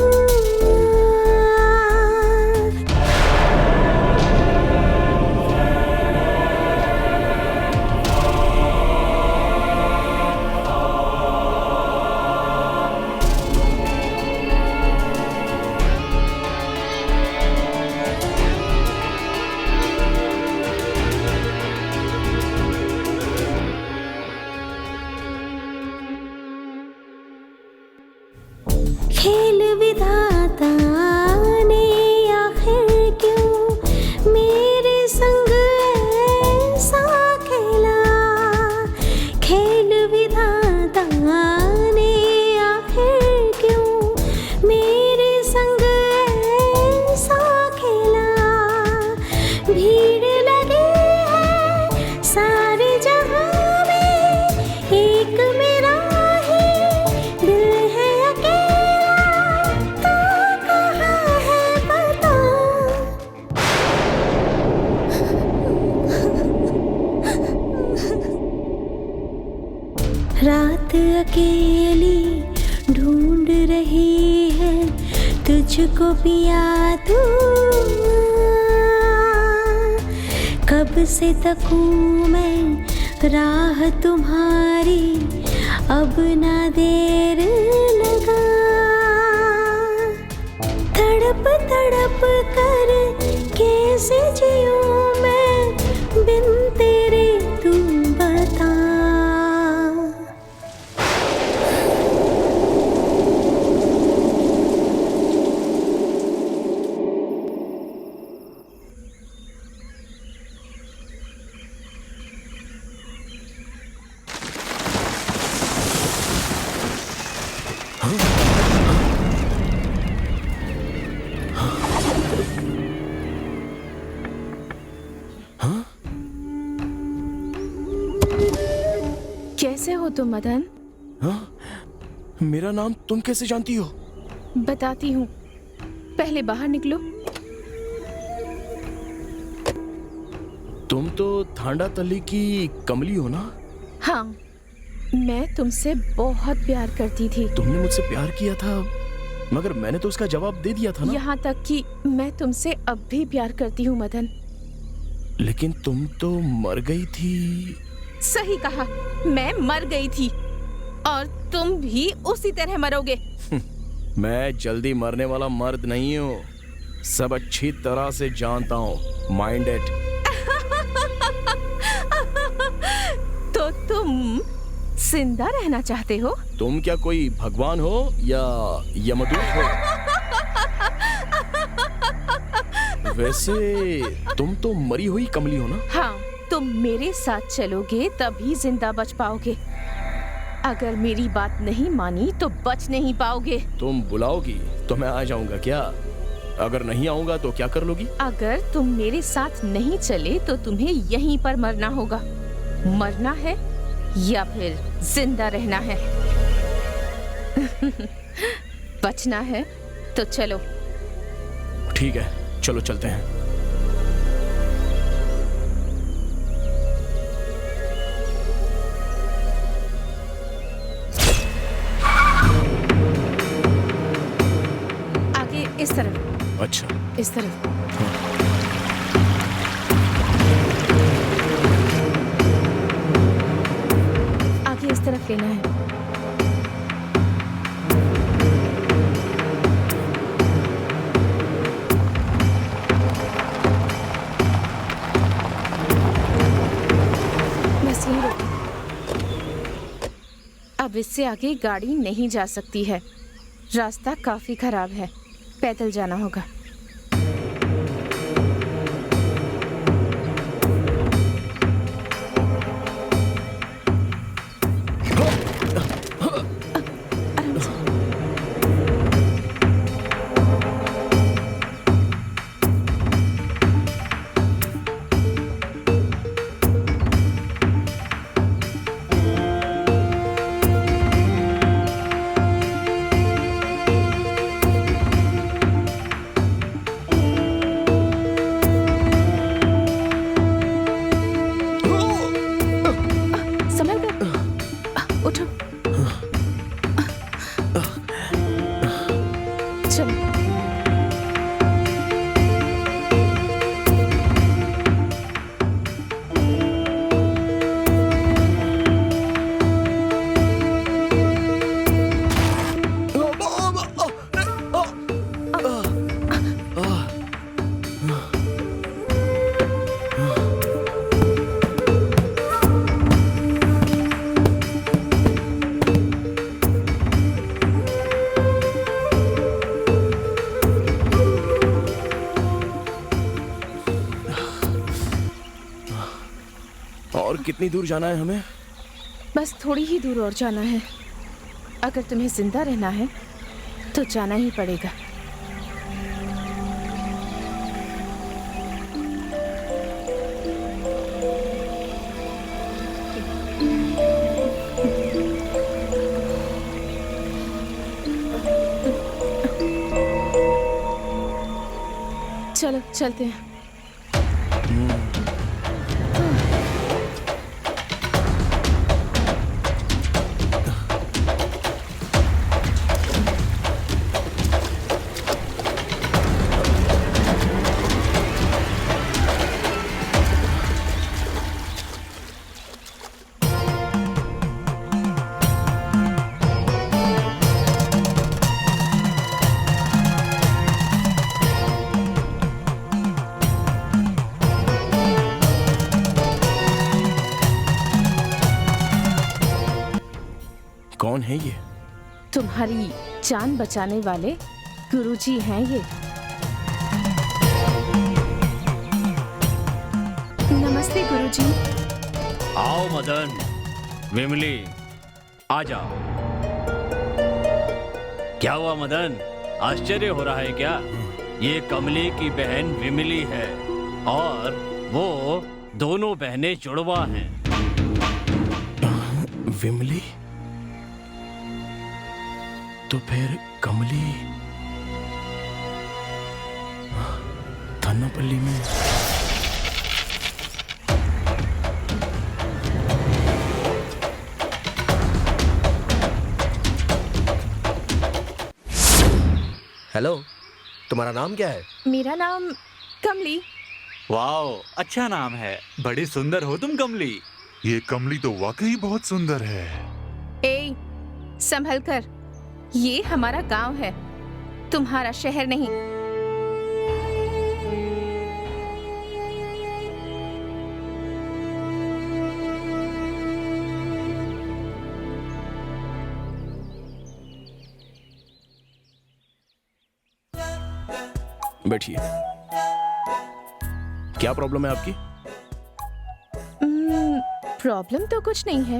तुझको पिया दूं। कब से तकूं मैं राह तुम्हारी, अब ना देर लगा। तड़प तड़प कर कैसे जियूं मैं बिन तेरे, तू बता। कैसे हो तुम मदन? हाँ? मेरा नाम तुम कैसे जानती हो? बताती हूँ, पहले बाहर निकलो। तुम तो थांडा तल्ली की कमली हो ना? हाँ, मैं तुमसे बहुत प्यार करती थी। तुमने मुझसे प्यार किया था, मगर मैंने तो उसका जवाब दे दिया था ना। यहाँ तक कि मैं तुमसे अब भी प्यार करती हूँ मदन। लेकिन तुम तो मर गई थी। सही कहा, मैं मर गई थी और तुम भी उसी तरह मरोगे। मैं जल्दी मरने वाला मर्द नहीं हूँ, सब अच्छी तरह से जानता हूँ। Mind it. तो तुम जिंदा रहना चाहते हो? तुम क्या कोई भगवान हो या यमदूत हो? वैसे तुम तो मरी हुई कमली हो ना? हाँ, तुम मेरे साथ चलोगे तभी जिंदा बच पाओगे। अगर मेरी बात नहीं मानी तो बच नहीं पाओगे। तुम बुलाओगी तो मैं आ जाऊंगा क्या? अगर नहीं आऊंगा तो क्या कर लोगी? अगर तुम मेरे साथ नहीं चले तो तुम्हें यहीं पर मरना होगा। मरना है या फिर जिंदा रहना है? बचना है तो चलो। ठीक है, चलो चलते हैं। आगे इस तरफ। अच्छा, इस तरफ। आगे इस तरफ लेना है। बस यहीं रोको। अब इससे आगे गाड़ी नहीं जा सकती है, रास्ता काफी खराब है, पैदल जाना होगा। उठो। चलो। और कितनी दूर जाना है हमें? बस थोड़ी ही दूर और जाना है। अगर तुम्हें जिंदा रहना है तो जाना ही पड़ेगा। चलो चलते हैं। तुम्हारी जान बचाने वाले गुरुजी हैं ये। नमस्ते गुरुजी। आओ मदन, विमली, आ जाओ। क्या हुआ मदन, आश्चर्य हो रहा है क्या? ये कमली की बहन विमली है और वो दोनों बहनें जुड़वा हैं। विमली? तो फिर कमली थानापल्ली में। हेलो, तुम्हारा नाम क्या है? मेरा नाम कमली। वाओ, अच्छा नाम है। बड़ी सुंदर हो तुम कमली। ये कमली तो वाकई बहुत सुंदर है। ए, संभल कर। ये हमारा गांव है, तुम्हारा शहर नहीं। बैठिए। क्या प्रॉब्लम है आपकी? प्रॉब्लम तो कुछ नहीं है।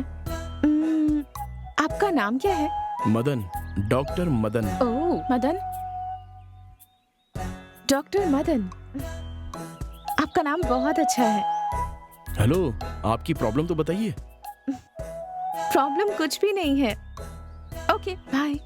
आपका नाम क्या है? मदन, डॉक्टर मदन। ओह, मदन। डॉक्टर मदन, आपका नाम बहुत अच्छा है। हेलो, आपकी प्रॉब्लम तो बताइए। प्रॉब्लम कुछ भी नहीं है। Okay, bye.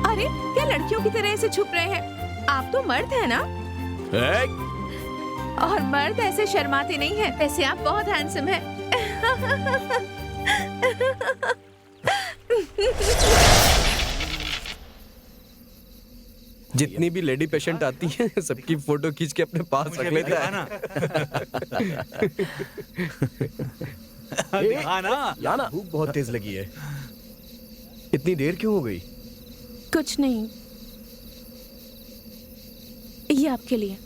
अरे, क्या लड़कियों की तरह ऐसे छुप रहे हैं? आप तो मर्द हैं ना? और मर्द ऐसे शर्माते नहीं हैं। वैसे आप बहुत हैंडसम हैं। जितनी भी लेडी पेशेंट आती हैं, सबकी फोटो खींच के अपने पास रख लेता है ना। याना, भूख बहुत तेज लगी है। इतनी देर क्यों हो गई? कुछ नहीं, ये आपके लिए।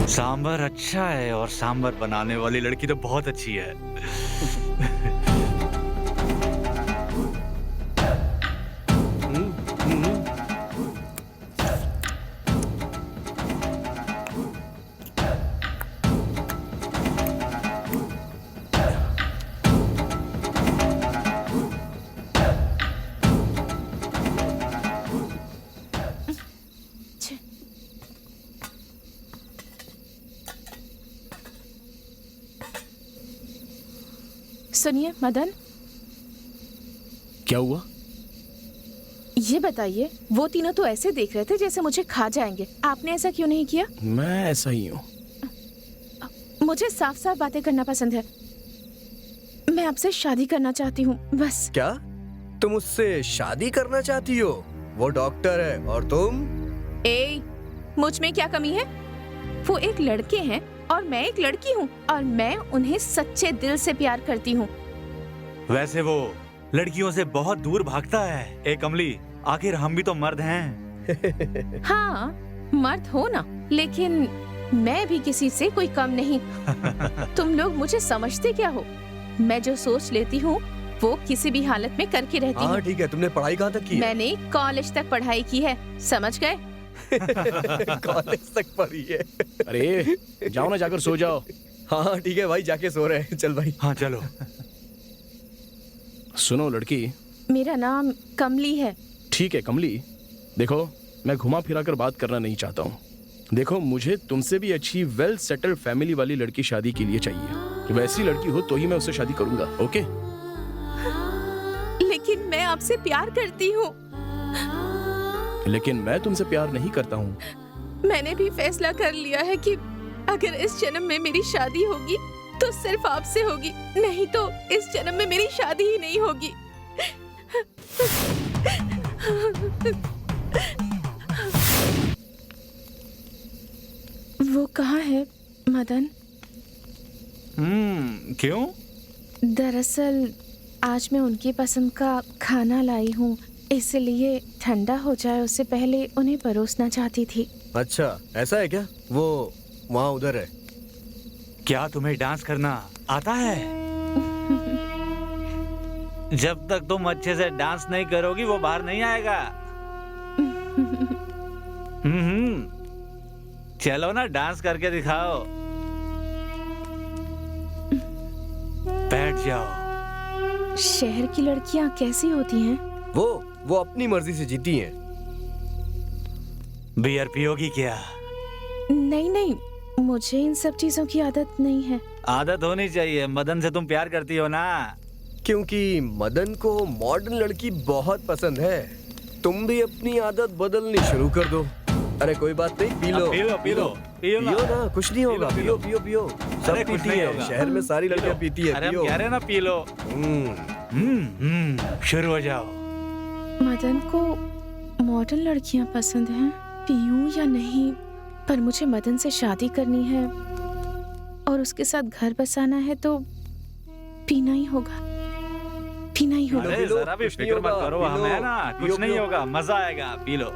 सांबर अच्छा है और सांबर बनाने वाली लड़की तो बहुत अच्छी है। सुनिए मदन, क्या हुआ? ये बताइए, वो तीनों तो ऐसे देख रहे थे जैसे मुझे खा जाएंगे। आपने ऐसा क्यों नहीं किया? मैं ऐसा ही हूँ। मुझे साफ साफ बातें करना पसंद है। मैं आपसे शादी करना चाहती हूँ, बस। क्या तुम उससे शादी करना चाहती हो? वो डॉक्टर है और तुम? ए, मुझ में क्या कमी है? वो एक लड़के हैं और मैं एक लड़की हूँ और मैं उन्हें सच्चे दिल से प्यार करती हूँ। वैसे वो लड़कियों से बहुत दूर भागता है। ए कमली, आखिर हम भी तो मर्द हैं। हाँ, मर्द हो ना, लेकिन मैं भी किसी से कोई कम नहीं। तुम लोग मुझे समझते क्या हो? मैं जो सोच लेती हूँ वो किसी भी हालत में करके रहती हूँ। हाँ ठीक है, तुमने पढ़ाई कहाँ तक की है? मैंने कॉलेज तक पढ़ाई की है, समझ गए? कॉलेज तक पढ़ी है। अरे जाओ ना, जाकर सो जाओ। हाँ ठीक है भाई, जाके सो रहे हैं। चल भाई। हाँ चलो। सुनो लड़की, मेरा नाम कमली है। ठीक है कमली, देखो मैं घुमा फिरा कर बात करना नहीं चाहता हूँ। देखो मुझे तुमसे भी अच्छी वेल सेटल्ड फैमिली वाली लड़की शादी के लिए चाहिए। वैसी लड़की हो तो ही मैं उससे शादी करूंगा। ओके? लेकिन मैं आपसे प्यार करती हूँ। लेकिन मैं तुमसे प्यार नहीं करता हूँ। मैंने भी फैसला कर लिया है कि अगर इस जन्म में मेरी शादी होगी तो सिर्फ आपसे होगी, नहीं तो इस जन्म में मेरी शादी ही नहीं होगी। वो कहाँ है मदन? क्यों? दरअसल आज मैं उनकी पसंद का खाना लाई हूँ, इसलिए ठंडा हो जाए उससे पहले उन्हें परोसना चाहती थी। अच्छा ऐसा है क्या? वो वहाँ उधर है। क्या तुम्हें डांस करना आता है? जब तक तुम अच्छे से डांस नहीं करोगी वो बाहर नहीं आएगा। चलो ना, डांस करके दिखाओ। बैठ जाओ। शहर की लड़कियाँ कैसी होती हैं? वो अपनी मर्जी से जीती हैं। बियर पियोगी क्या? नहीं नहीं, मुझे इन सब चीजों की आदत नहीं है। आदत होनी चाहिए। मदन से तुम प्यार करती हो ना? क्योंकि मदन को मॉडर्न लड़की बहुत पसंद है। तुम भी अपनी आदत बदलनी शुरू कर दो। अरे कोई बात नहीं, P low. P low P low पियो ना, कुछ नहीं होगा। पियो पियो पियो। सब पीती है, शहर में सारी लड़कियां पीती है। अरे हम कह रहे हैं ना, पी लो। शुरू हो जाओ। मदन को मॉडर्न लड़कियां पसंद हैं। पीऊं या नहीं, पर मुझे मदन से शादी करनी है और उसके साथ घर बसाना है तो पीना ही होगा, पीना ही होगा। अरे जरा भी फिक्र मत करो, हम है ना, कुछ नहीं होगा, मजा आएगा। P low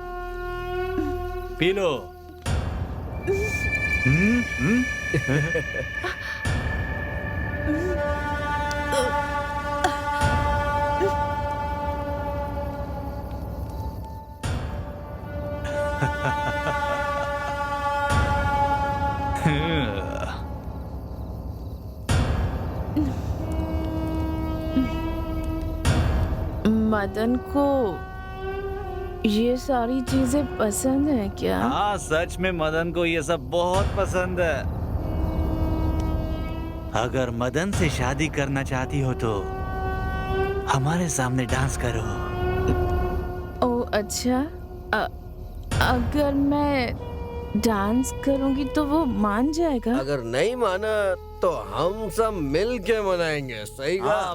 P low. Madan को ये सारी चीजें पसंद है क्या? हाँ सच में मदन को ये सब बहुत पसंद है। अगर मदन से शादी करना चाहती हो तो हमारे सामने डांस करो। ओ अच्छा, अगर मैं डांस करूंगी तो वो मान जाएगा? अगर नहीं माना तो हम सब मिल के मनाएंगे। सही कहा?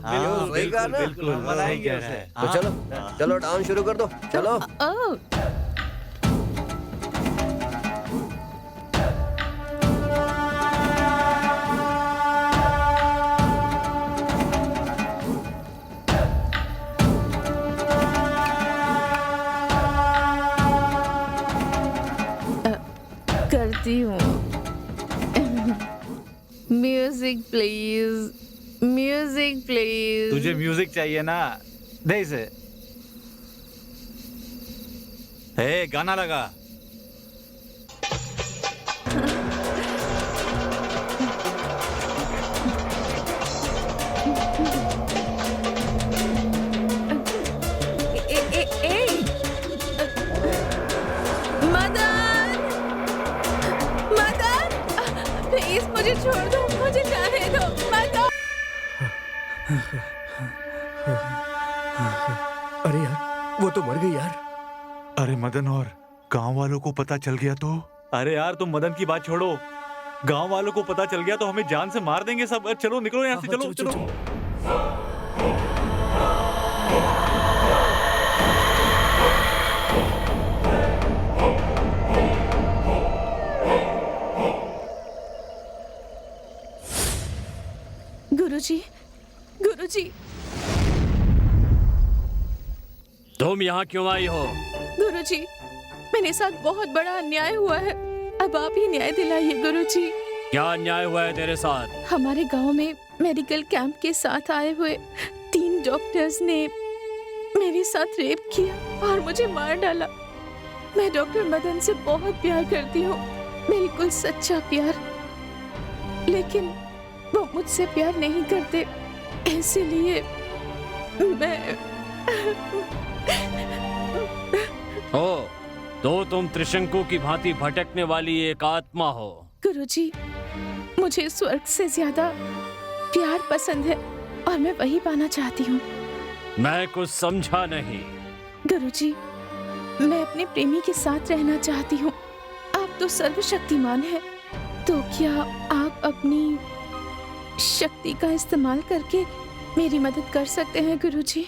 सही कहा ना? बिल्कुल मनाएंगे उसे। तो चलो चलो डांस शुरू कर दो। चलो। करती हूँ। Music please, music please. तुझे म्यूजिक चाहिए ना, दे इसे। हे गाना लगा। मदन, मदन, प्लीज मुझे छोड़ दो, मुझे जाने दो। मदन। अरे यार, वो तो मर गई यार। अरे मदन, और गांव वालों को पता चल गया तो? अरे यार तुम मदन की बात छोड़ो, गांव वालों को पता चल गया तो हमें जान से मार देंगे सब। चलो निकलो यहाँ से, चलो चलो। गुरुजी, गुरुजी, तुम यहाँ क्यों आई हो? गुरुजी, मेरे साथ बहुत बड़ा अन्याय हुआ है। अब आप ही न्याय दिलाइए गुरुजी। क्या अन्याय हुआ है तेरे साथ? हमारे गांव में मेडिकल कैंप के साथ आए हुए 3 डॉक्टर्स ने मेरे साथ रेप किया और मुझे मार डाला। मैं डॉक्टर मदन से बहुत प्यार करती हूँ, बिल्कुल सच्चा प्यार, लेकिन वो मुझसे प्यार नहीं करते, इसीलिए मैं ओ, तो तुम त्रिशंकु की भांति भटकने वाली एक आत्मा हो। गुरुजी, मुझे स्वर्ग से ज्यादा प्यार पसंद है और मैं वही पाना चाहती हूँ। मैं कुछ समझा नहीं। गुरुजी, मैं अपने प्रेमी के साथ रहना चाहती हूँ। आप तो सर्वशक्तिमान हैं, तो क्या आप अपनी शक्ति का इस्तेमाल करके मेरी मदद कर सकते हैं गुरुजी?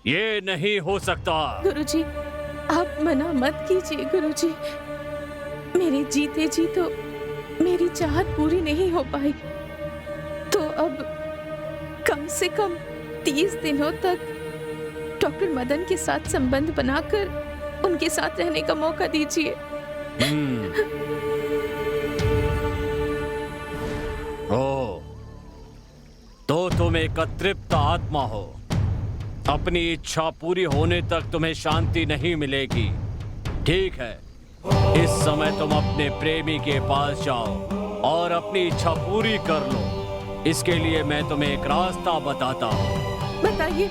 ये नहीं हो सकता। गुरुजी, आप मना मत कीजिए गुरुजी। मेरे जीते जी तो मेरी चाहत पूरी नहीं हो पाई, तो अब कम से कम 30 दिनों तक डॉक्टर मदन के साथ संबंध बनाकर उनके साथ रहने का मौका दीजिए। ओ, तो तुम एक अतृप्त आत्मा हो। अपनी इच्छा पूरी होने तक तुम्हें शांति नहीं मिलेगी। ठीक है, इस समय तुम अपने प्रेमी के पास जाओ और अपनी इच्छा पूरी कर लो। इसके लिए मैं तुम्हें एक रास्ता बताता हूँ। बताइए,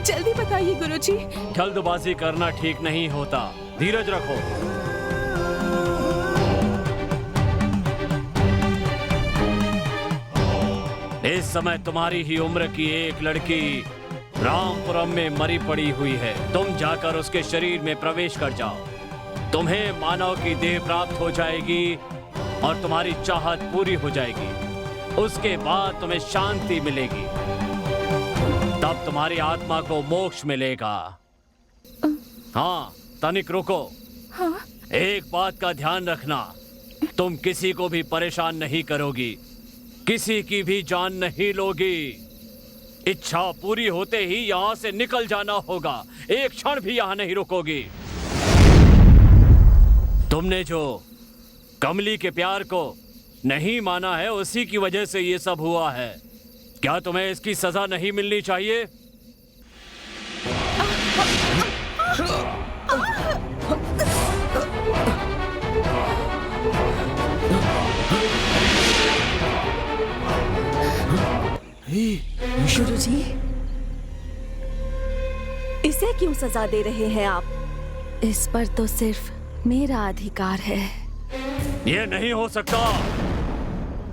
जल्दी बताइए गुरुजी। जल्दबाजी करना ठीक नहीं होता, धीरज रखो। इस समय तुम्हारी ही उम्र की एक लड़की रामपुरम में मरी पड़ी हुई है। तुम जाकर उसके शरीर में प्रवेश कर जाओ। तुम्हें मानव की देह प्राप्त हो जाएगी और तुम्हारी चाहत पूरी हो जाएगी। उसके बाद तुम्हें शांति मिलेगी, तब तुम्हारी आत्मा को मोक्ष मिलेगा। हाँ, तनिक रुको। हाँ? एक बात का ध्यान रखना, तुम किसी को भी परेशान नहीं करोगी, किसी की भी जान नहीं लोगी। इच्छा पूरी होते ही यहाँ से निकल जाना होगा, एक क्षण भी यहाँ नहीं रुकोगी। तुमने जो कमली के प्यार को नहीं माना है, उसी की वजह से ये सब हुआ है। क्या तुम्हें इसकी सजा नहीं मिलनी चाहिए? गुरुजी, इसे क्यों सजा दे रहे हैं आप? इस पर तो सिर्फ मेरा अधिकार है। ये नहीं हो सकता।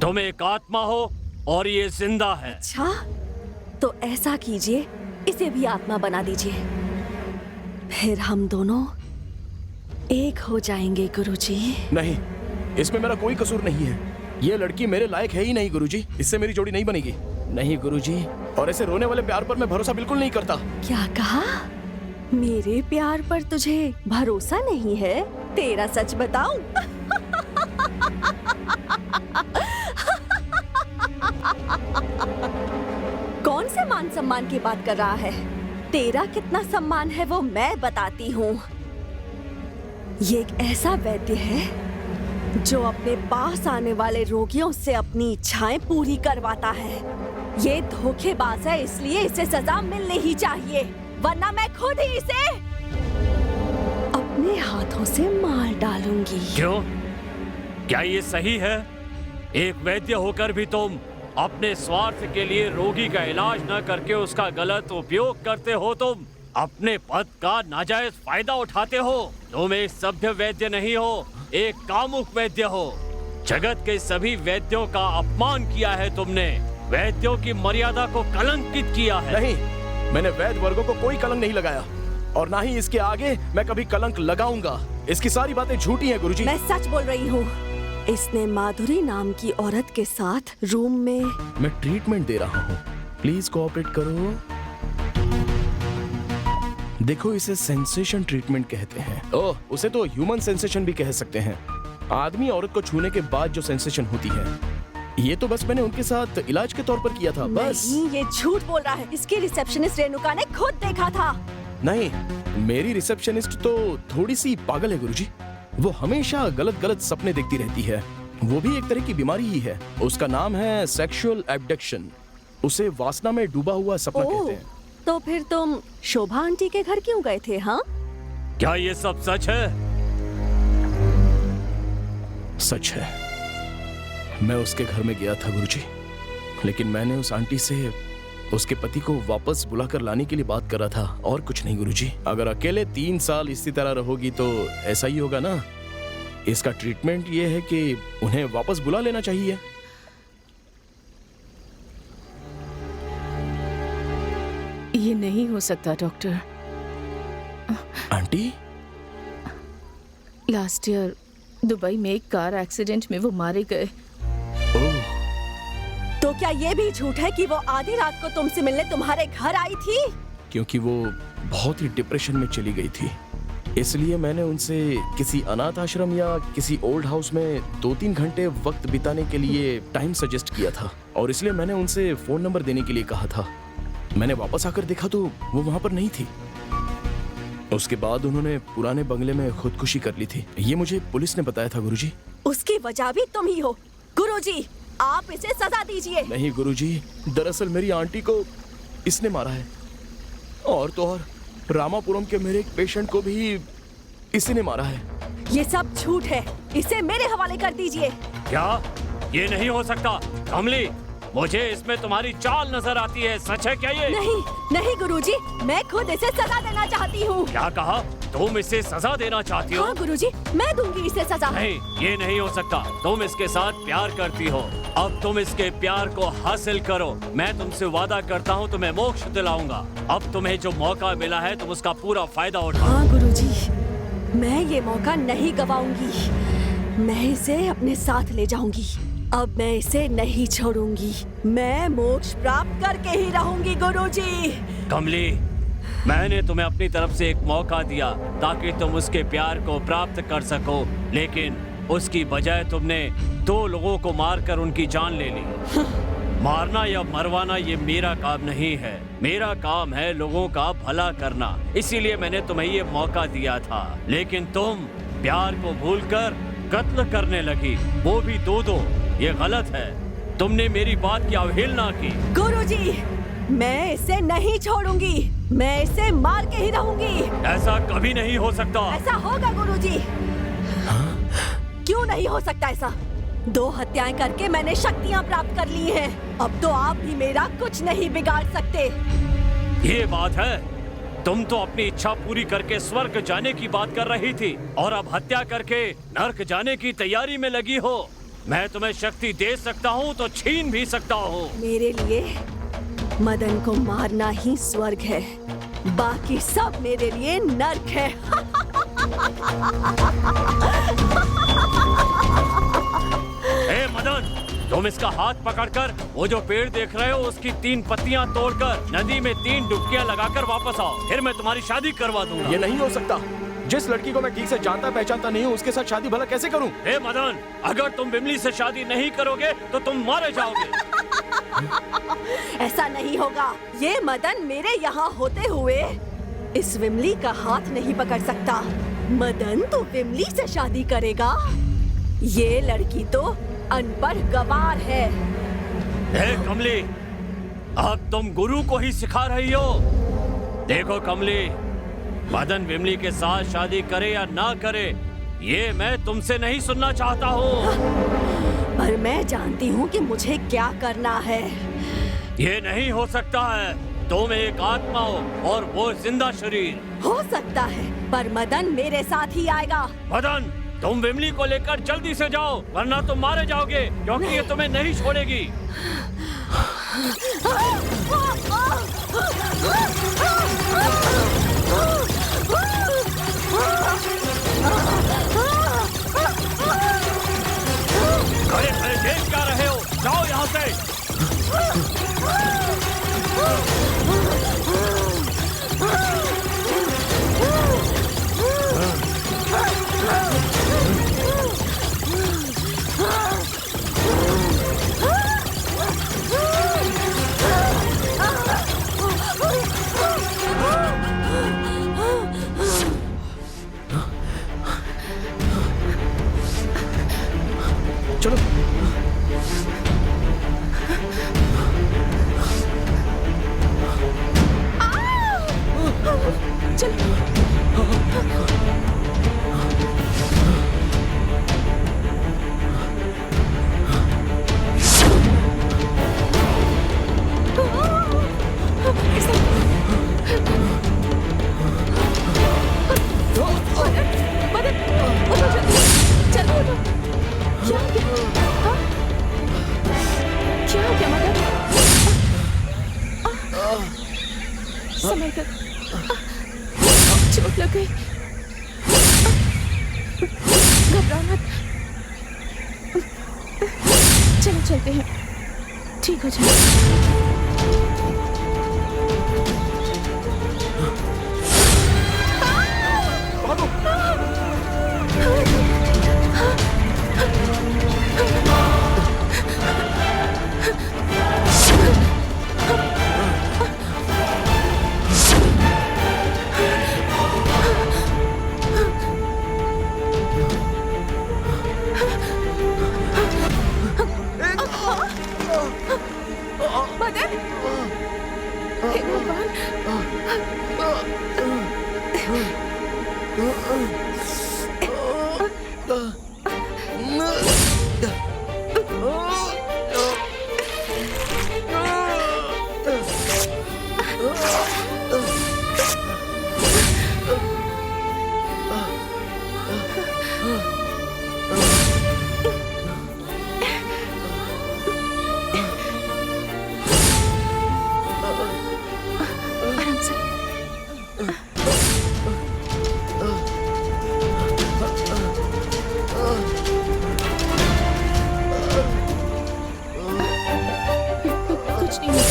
तुम एक आत्मा हो और ये जिंदा है। अच्छा, तो ऐसा कीजिए, इसे भी आत्मा बना दीजिए, फिर हम दोनों एक हो जाएंगे गुरुजी। नहीं, इसमें मेरा कोई कसूर नहीं है। ये लड़की मेरे लायक है ही नहीं गुरुजी, इससे मेरी जोड़ी नहीं बनेगी। नहीं गुरुजी, और ऐसे रोने वाले प्यार पर मैं भरोसा बिल्कुल नहीं करता। क्या कहा? मेरे प्यार पर तुझे भरोसा नहीं है? तेरा सच बताऊं? कौन से मान सम्मान की बात कर रहा है? तेरा कितना सम्मान है वो मैं बताती हूँ। ये एक ऐसा वैद्य है जो अपने पास आने वाले रोगियों से अपनी इच्छाएं पूरी करवाता है। ये धोखेबाज है, इसलिए इसे सजा मिलनी ही चाहिए, वरना मैं खुद ही इसे अपने हाथों से मार डालूंगी। क्यों? क्या ये सही है? एक वैद्य होकर भी तुम अपने स्वार्थ के लिए रोगी का इलाज न करके उसका गलत उपयोग करते हो। तुम अपने पद का नाजायज फायदा उठाते हो। तुम एक सभ्य वैद्य नहीं हो, एक कामुक वैद्य हो। जगत के सभी वैद्यों का अपमान किया है तुमने, वैद्यों की मर्यादा को कलंकित किया है। नहीं, मैंने वैद्य वर्गों को कोई कलंक नहीं लगाया और ना ही इसके आगे मैं कभी कलंक लगाऊंगा। इसकी सारी बातें झूठी हैं गुरुजी। मैं सच बोल रही हूँ। इसने माधुरी नाम की औरत के साथ रूम में मैं ट्रीटमेंट दे रहा हूँ, प्लीज कोऑपरेट करो। देखो, इसे सेंसेशन ट्रीटमेंट कहते हैं। ओह, उसे तो ह्यूमन सेंसेशन भी कह सकते हैं। आदमी औरत को छूने के बाद जो सेंसेशन होती है ये तो बस मैंने उनके साथ इलाज के तौर पर किया था, बस। नहीं, ये झूठ बोल रहा है। इसकी रिसेप्शनिस्ट रेणुका ने खुद देखा था। नहीं, मेरी रिसेप्शनिस्ट तो थोड़ी सी पागल है गुरुजी। वो हमेशा गलत गलत सपने देखती रहती है। वो भी एक तरह की बीमारी ही है। उसका नाम है सेक्सुअल एब्डक्शन। उसे वासना में डूबा हुआ सपना कहते हैं। तो फिर तुम शोभा आंटी के घर क्यों गए थे? हाँ, क्या ये सब सच है? सच है। मैं उसके घर में गया था गुरुजी, लेकिन मैंने उस आंटी से उसके पति को वापस बुलाकर लाने के लिए बात कर रहा था, और कुछ नहीं गुरुजी। अगर अकेले 3 साल इसी तरह रहोगी तो ऐसा ही होगा ना। इसका ट्रीटमेंट ये है कि उन्हें वापस बुला लेना चाहिए। ये नहीं हो सकता doctor. Aunty, last year Dubai में एक कार एक्सीडेंट में वो मारे गए। ओह, तो क्या ये भी झूठ है कि वो आधी रात को तुमसे मिलने तुम्हारे घर आई थी? क्योंकि वो बहुत ही डिप्रेशन में चली गई थी, इसलिए मैंने उनसे किसी अनाथ आश्रम या किसी ओल्ड हाउस में 2-3 घंटे वक्त बिताने के लिए टाइम सजेस्ट किया था, और इसलिए मैंने उनसे फोन नंबर देने के लिए कहा था। मैंने वापस आकर देखा तो वो वहां पर नहीं थी। उसके बाद उन्होंने पुराने बंगले में खुदकुशी कर ली थी। ये मुझे पुलिस ने बताया था गुरुजी। उसकी वजह भी तुम ही हो। गुरुजी, आप इसे सजा दीजिए। नहीं गुरुजी, दरअसल मेरी आंटी को इसने मारा है, और तो और रामापुरम के मेरे एक पेशेंट को भी इसी ने मारा है। ये सब झूठ है। इसे मेरे हवाले कर दीजिए। क्या? ये नहीं हो सकता। कमली, मुझे इसमें तुम्हारी चाल नजर आती है। सच है क्या ये? नहीं, नहीं गुरुजी, मैं खुद इसे सजा देना चाहती हूँ। क्या कहा? तुम इसे सजा देना चाहती हो? हाँ गुरुजी, मैं दूंगी इसे सजा। नहीं, ये नहीं हो सकता। तुम इसके साथ प्यार करती हो, अब तुम इसके प्यार को हासिल करो। मैं तुमसे वादा करता हूँ तुम्हें मोक्ष दिलाऊंगा। अब तुम्हें जो मौका मिला है तुम उसका पूरा फायदा उठाओ। हाँ गुरुजी, मैं ये मौका नहीं गवाऊंगी। मैं इसे अपने साथ ले जाऊंगी। अब मैं इसे नहीं छोड़ूंगी। मैं मोक्ष प्राप्त करके ही रहूंगी गुरुजी। कमली, मैंने तुम्हें अपनी तरफ से एक मौका दिया ताकि तुम उसके प्यार को प्राप्त कर सको, लेकिन उसकी बजाय तुमने 2 लोगों को मारकर उनकी जान ले ली। मारना या मरवाना ये मेरा काम नहीं है। मेरा काम है लोगों का भला करना। इसीलिए मैंने तुम्हें ये मौका दिया था, लेकिन तुम प्यार को भूलकर कत्ल करने लगी, वो भी 2-2। ये गलत है। तुमने मेरी बात की अवहेलना की। गुरुजी, मैं इसे नहीं छोड़ूंगी। मैं इसे मार के ही रहूंगी। ऐसा कभी नहीं हो सकता। ऐसा होगा गुरुजी। क्यों नहीं हो सकता ऐसा? 2 हत्याएं करके मैंने शक्तियां प्राप्त कर ली हैं। अब तो आप भी मेरा कुछ नहीं बिगाड़ सकते। ये बात है। तुम तो अपनी इच्छा पूरी करके स्वर्ग जाने की बात कर रही थी, और अब हत्या करके नर्क जाने की तैयारी में लगी हो। मैं तुम्हें शक्ति दे सकता हूँ तो छीन भी सकता हूँ। मेरे लिए मदन को मारना ही स्वर्ग है, बाकी सब मेरे लिए नर्क है। ए मदन, तुम इसका हाथ पकड़कर वो जो पेड़ देख रहे हो उसकी 3 पत्तियां तोड़कर नदी में 3 डुबकियां लगाकर वापस आओ, फिर मैं तुम्हारी शादी करवा दूंगा। ये नहीं हो सकता। जिस लड़की को मैं ठीक से जानता पहचानता नहीं हूँ उसके साथ शादी भला कैसे करूँ? ए मदन, अगर तुम विमली से शादी नहीं करोगे तो तुम मारे जाओगे। ऐसा नहीं होगा। ये मदन मेरे यहाँ होते हुए इस विमली का हाथ नहीं पकड़ सकता। मदन तो विमली से शादी करेगा। ये लड़की तो अनपढ़ गवार है। ए कमली, अब तुम गुरु को ही सिखा रही हो। देखो कमली, मदन विमली के साथ शादी करे या ना करे, ये मैं तुमसे नहीं सुनना चाहता हूँ। पर मैं जानती हूँ कि मुझे क्या करना है। ये नहीं हो सकता है। तुम एक आत्मा हो और वो जिंदा शरीर। हो सकता है, पर मदन मेरे साथ ही आएगा। मदन, तुम विमली को लेकर जल्दी से जाओ, वरना तुम मारे जाओगे, क्योंकि ये तुम्हें नहीं छोड़ेगी। अरे अरे, देख क्या रहे हो? जाओ यहाँ से। चलो। संभल कर, चोट लग गई। घबराओ मत, चलो चलते हैं, ठीक हो जाए। मदन, हे भगवान, आराम से। कुछ नहीं हुआ।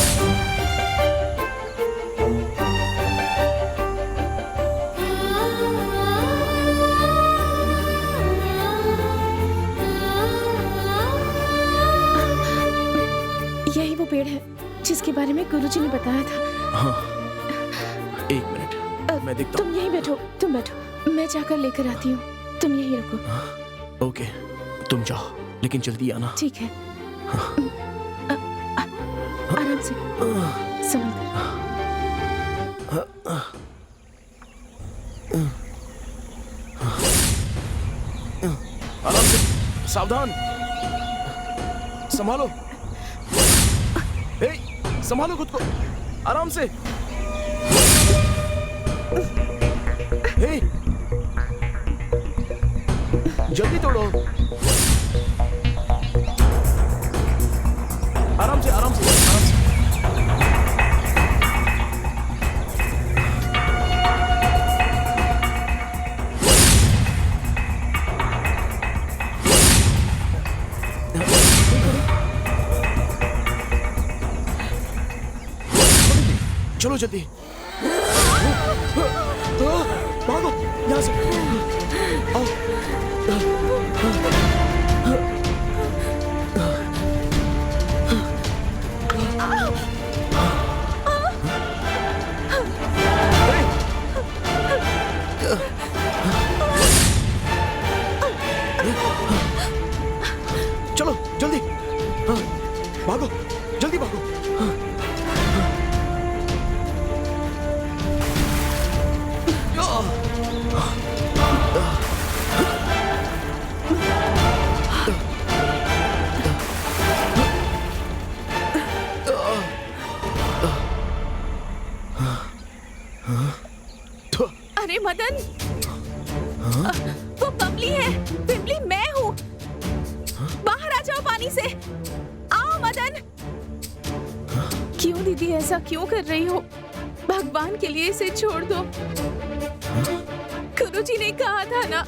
यही वो पेड़ है जिसके बारे में गुरुजी ने बताया था। हाँ, एक मिनट, मैं देखता हूँ। तुम यहीं बैठो, तुम बैठो, मैं जाकर लेकर आती हूँ, तुम यहीं रखो। ओके, तुम जाओ, लेकिन जल्दी आना। ठीक है। आराम से, संभल कर। आराम से, सावधान, संभालो। ए, संभालो खुद को, आराम से। ए, जल्दी तोड़ो। आराम से, आराम से, आराम से। चलो जल्दी, भागो यहाँ से। आओ। चलो जल्दी, भागो, जल्दी भागो। अरे मदन, वो कमली है, पिंपली मैं हूँ। बाहर आ जाओ पानी से, आओ मदन। क्यों दीदी ऐसा क्यों कर रही हो? भगवान के लिए इसे छोड़ दो। गुरुजी ने कहा था ना,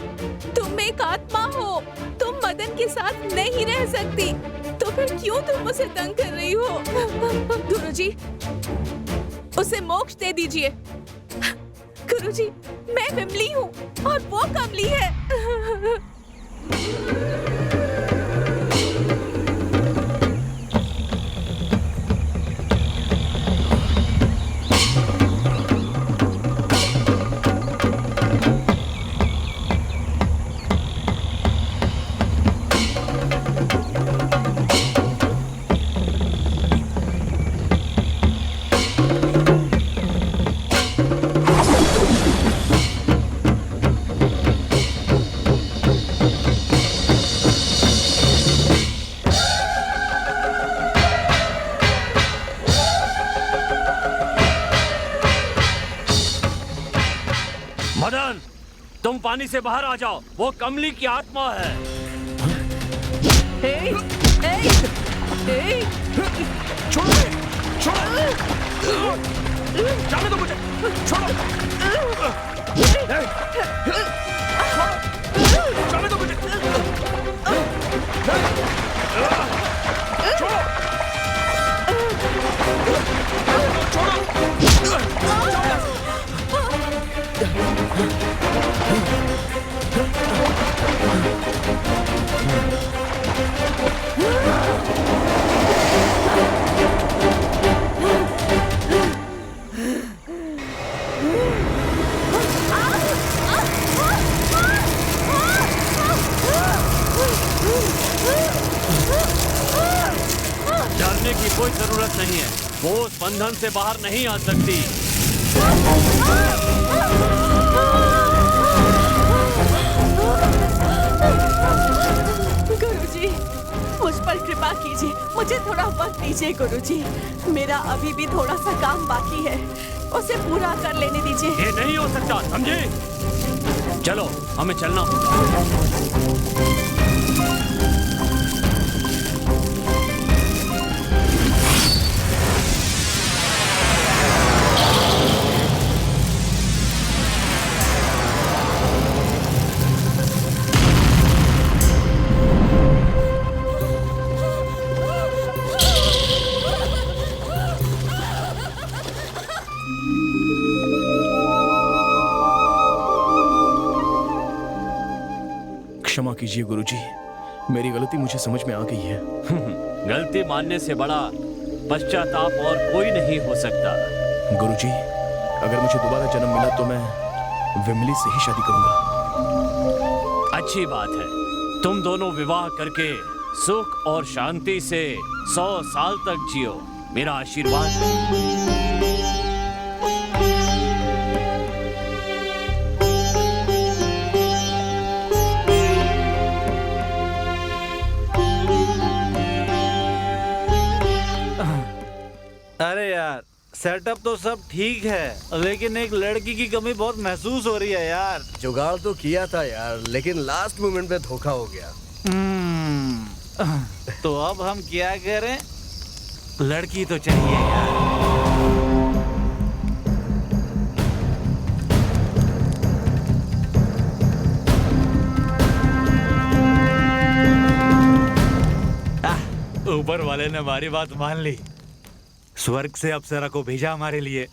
तुम एक आत्मा हो, तुम मदन के साथ नहीं रह सकती, तो फिर क्यों तुम उसे तंग कर रही हो? गुरुजी, उसे मोक्ष दे दीजिए। गुरुजी, मैं विमली हूँ और वो कमली है। तुम पानी से बाहर आ जाओ, वो कमली की आत्मा है। जाने दो मुझे, छोड़ो। जाने दो मुझे, डरने की कोई जरूरत नहीं है, वो उस बंधन से बाहर नहीं आ सकती। गुरुजी, मुझ पर कृपा कीजिए, मुझे थोड़ा वक्त दीजिए गुरुजी। मेरा अभी भी थोड़ा सा काम बाकी है, उसे पूरा कर लेने दीजिए। ये नहीं हो सकता, समझे? चलो, हमें चलना होगा। क्षमा कीजिए गुरुजी, मेरी गलती मुझे समझ में आ गई है। गलती मानने से बड़ा पश्चाताप और कोई नहीं हो सकता। गुरुजी, अगर मुझे दोबारा जन्म मिला तो मैं विमली से ही शादी करूंगा। अच्छी बात है, तुम दोनों विवाह करके सुख और शांति से 100 साल तक जियो, मेरा आशीर्वाद है। अरे यार, सेटअप तो सब ठीक है, लेकिन एक लड़की की कमी बहुत महसूस हो रही है यार। जुगाड़ तो किया था यार, लेकिन लास्ट मोमेंट पे धोखा हो गया। तो अब हम क्या करें? लड़की तो चाहिए यार। ऊपर वाले ने हमारी बात मान ली, स्वर्ग से अप्सरा को भेजा हमारे लिए।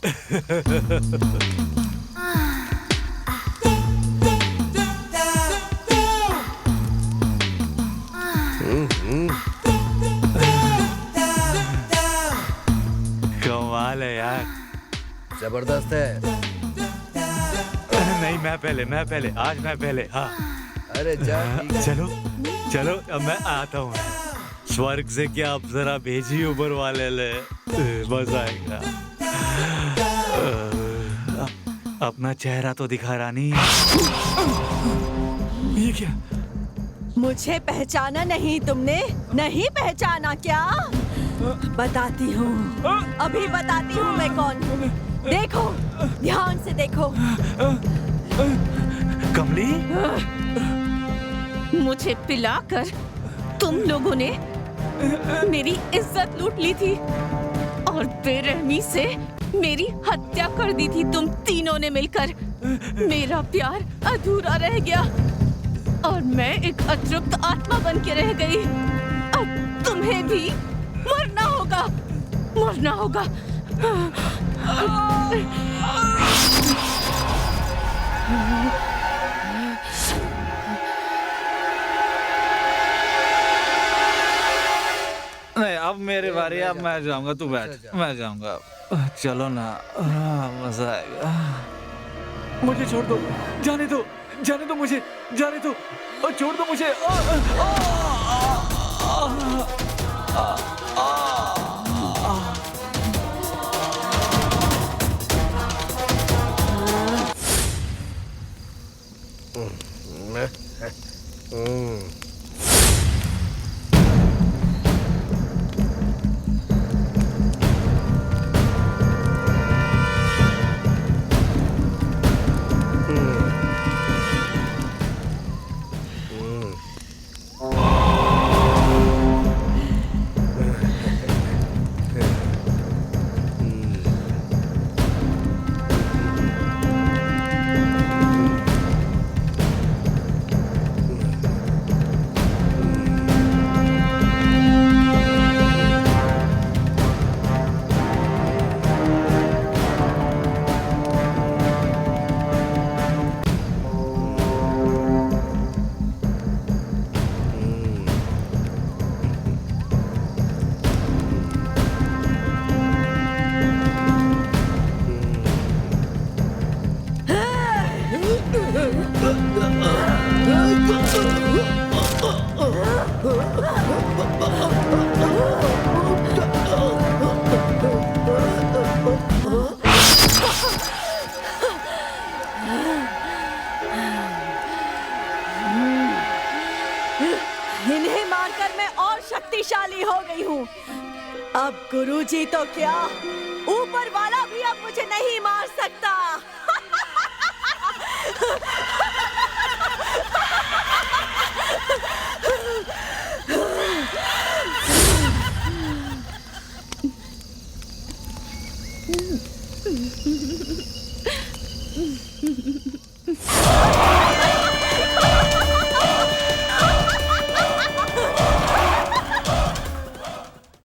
कमाल है यार, जबरदस्त है। नहीं, मैं पहले, आज मैं पहले। हाँ, अरे जा, ठीक है। चलो अब मैं आता हूँ। स्वर्ग से क्या अप्सरा भेजी ऊपर वाले ले, मजा आएगा। अपना चेहरा तो दिखा रानी। ये क्या? मुझे पहचाना नहीं तुमने? नहीं पहचाना क्या? बताती हूँ, अभी बताती हूँ मैं कौन हूँ। देखो, ध्यान से देखो। कमली, मुझे पिलाकर तुम लोगों ने मेरी इज्जत लूट ली थी और बेरहमी से मेरी हत्या कर दी थी तुम तीनों ने मिलकर। मेरा प्यार अधूरा रह गया और मैं एक अतृप्त आत्मा बन के रह गई। अब तुम्हें भी मरना होगा, मरना होगा। नहीं, अब मेरी बारी, अब मैं जाऊंगा। तू बैठ, मैं जाऊंगा। चलो ना, मजा आएगा। मुझे छोड़ दो, जाने दो मुझे, जाने दो, छोड़ दो मुझे। इन्हें मारकर मैं और शक्तिशाली हो गई हूँ। अब गुरुजी तो क्या, ऊपर वाला भी अब मुझे नहीं मार सकता।